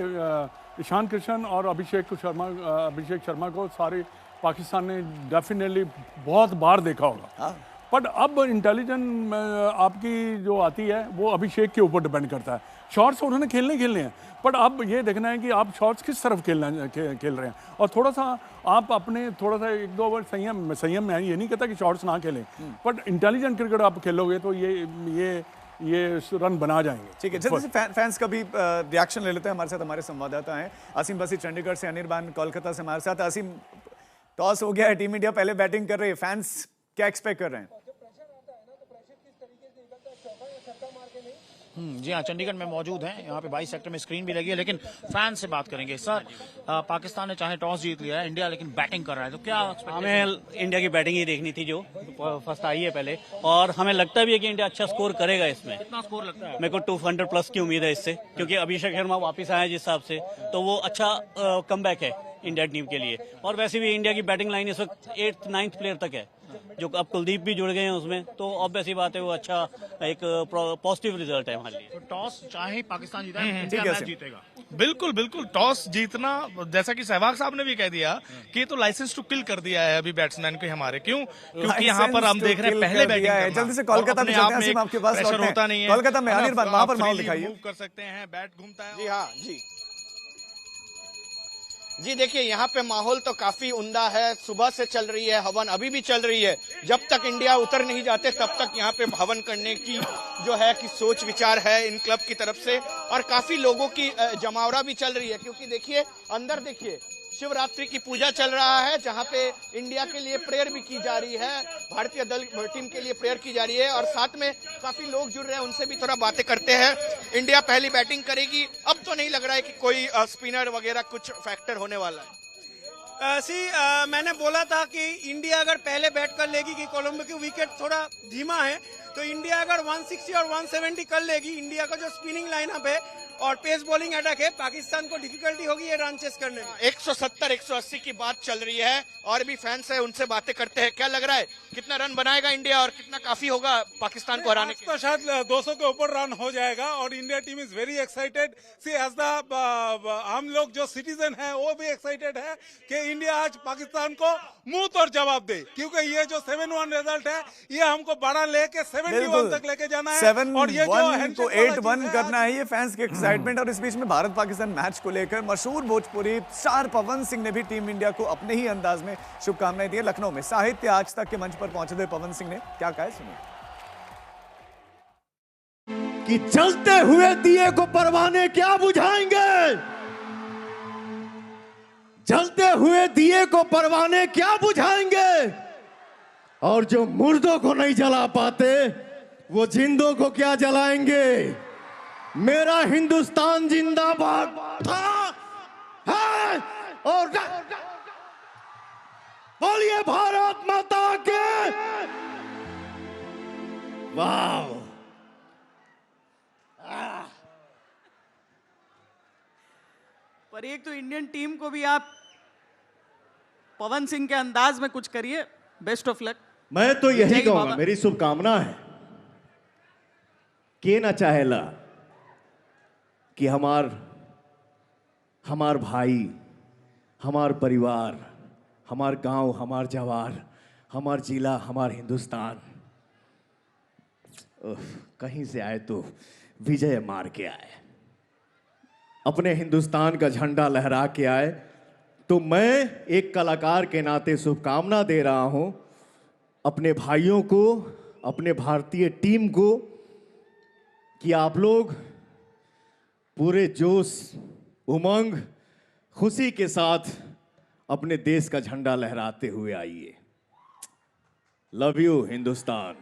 ईशान किशन और अभिषेक शर्मा को सारे पाकिस्तान ने डेफिनेटली बहुत बार देखा होगा, बट अब इंटेलिजेंट आपकी जो आती है वो अभिषेक के ऊपर डिपेंड करता है। शॉट्स उन्होंने खेलने हैं, बट अब ये देखना है कि आप शॉट्स किस तरफ खेल रहे हैं, और थोड़ा सा आप अपने थोड़ा सा 1-2 ओवर संयम में है। ये नहीं कहता कि शॉट्स ना खेलें, बट इंटेलिजेंट क्रिकेट आप खेलोगे तो ये रन बना जाएंगे। ठीक है, जल्दी से फैंस का भी रिएक्शन ले लेते हैं। हमारे साथ हमारे संवाददाता हैं असीम बसी चंडीगढ़ से, अनिर्बान कोलकाता से हमारे साथ। असीम, टॉस हो गया है, टीम इंडिया पहले बैटिंग कर रही है, फैंस क्या एक्सपेक्ट कर रहे हैं? जी हाँ, चंडीगढ़ में मौजूद हैं। यहाँ पे 22 सेक्टर में स्क्रीन भी लगी है, लेकिन फैन से बात करेंगे। सर, पाकिस्तान ने चाहे टॉस जीत लिया है, इंडिया लेकिन बैटिंग कर रहा है, तो क्या हमें इंडिया की बैटिंग ही देखनी थी, जो फर्स्ट आई है पहले, और हमें लगता भी है कि इंडिया अच्छा स्कोर करेगा इसमें। कितना स्कोर लगता है? मेरे को 200 प्लस की उम्मीद है इससे, क्योंकि अभिषेक शर्मा वापस आए जिस हिसाब से, तो वो अच्छा कमबैक है इंडिया टीम के लिए। और वैसे भी इंडिया की बैटिंग लाइन इस वक्त 8th-9th प्लेयर तक है, जो अब कुलदीप भी जुड़ गए हैं उसमें, तो ऑब्वियस ही बात है वो अच्छा एक पॉजिटिव रिजल्ट है हमारे लिए। तो टॉस चाहे पाकिस्तान जीता है, इंडिया मैच जीतेगा। बिल्कुल बिल्कुल, टॉस जीतना, जैसा कि सहवाग साहब ने भी कह दिया कि ये तो लाइसेंस टू किल कर दिया है अभी बैट्समैन को हमारे। क्योंकि यहाँ पर हम देख रहे हैं पहले बैटिंग करना, जल्दी से कोलकाता में चलते हैं, असीम आपके पास प्रेशर होता नहीं है। कोलकाता में अनिर्बान, वहां पर माहौल दिखाइए। मूव कर सकते हैं, बैट घूमता है। जी हाँ जी, देखिए यहाँ पे माहौल तो काफी उम्दा है। सुबह से चल रही है हवन, अभी भी चल रही है। जब तक इंडिया उतर नहीं जाते तब तक यहाँ पे हवन करने की जो है कि सोच विचार है इन क्लब की तरफ से, और काफी लोगों की जमावड़ा भी चल रही है। क्योंकि देखिए अंदर देखिए शिवरात्रि की पूजा चल रहा है, जहां पे इंडिया के लिए प्रेयर भी की जा रही है, भारतीय दल टीम के लिए प्रेयर की जा रही है, और साथ में काफी लोग जुड़ रहे हैं, उनसे भी थोड़ा बातें करते हैं। इंडिया पहली बैटिंग करेगी, अब तो नहीं लग रहा है कि कोई स्पिनर वगैरह कुछ फैक्टर होने वाला है। मैंने बोला था कि इंडिया अगर पहले बैट कर लेगी, कि कोलंबो की विकेट थोड़ा धीमा है, तो इंडिया अगर 160 और 170 कर लेगी, इंडिया का जो स्पिनिंग लाइनअप है और पेस बॉलिंग अटैक है, पाकिस्तान को डिफिकल्टी होगी ये रन चेस करने में। 170-180 की बात चल रही है, और भी फैंस है, उनसे बातें करते हैं। क्या लग रहा है कितना रन बनाएगा इंडिया और कितना काफी होगा पाकिस्तान को हराने के? तो शायद 200 के ऊपर रन हो जाएगा, और India team is very excited. See as the हम लोग जो सिटीजन है वो भी एक्साइटेड है कि इंडिया आज पाकिस्तान को मुंह तोड़ जवाब दे, क्योंकि ये जो 7-1 रिजल्ट है ये हमको बड़ा लेके 71 तक लेके जाना है, 7-1 को 8-1 करना है, ये फैंस के एक्साइटमेंट। और इस बीच में भारत पाकिस्तान मैच को लेकर मशहूर भोजपुरी स्टार पवन सिंह ने भी टीम इंडिया को अपने ही अंदाज में शुभकामनाएं दी। लखनऊ में साहित्य आज तक के मंच पर पहुंचे थे पवन सिंह ने क्या कहा है, सुनिए। कि जलते हुए दिए को परवाने क्या बुझाएंगे, जलते हुए दिए को परवाने क्या बुझाएंगे, और जो मुर्दों को नहीं जला पाते वो जिंदों को क्या जलाएंगे। मेरा हिंदुस्तान जिंदाबाद था, है और बोलिए भारत माता के। वाह, पर एक तो इंडियन टीम को भी आप पवन सिंह के अंदाज में कुछ करिए। Best of luck. मैं तो यही कहूंगा, मेरी शुभकामना है के ना चाहेला कि हमार भाई, हमार परिवार, हमार गांव, हमार जवार, हमार जिला, हमार हिंदुस्तान कहीं से आए तो विजय मार के आए, अपने हिंदुस्तान का झंडा लहरा के आए। तो मैं एक कलाकार के नाते शुभकामना दे रहा हूं अपने भाइयों को, अपने भारतीय टीम को, कि आप लोग पूरे जोश, उमंग, खुशी के साथ अपने देश का झंडा लहराते हुए आइए। Love you Hindustan.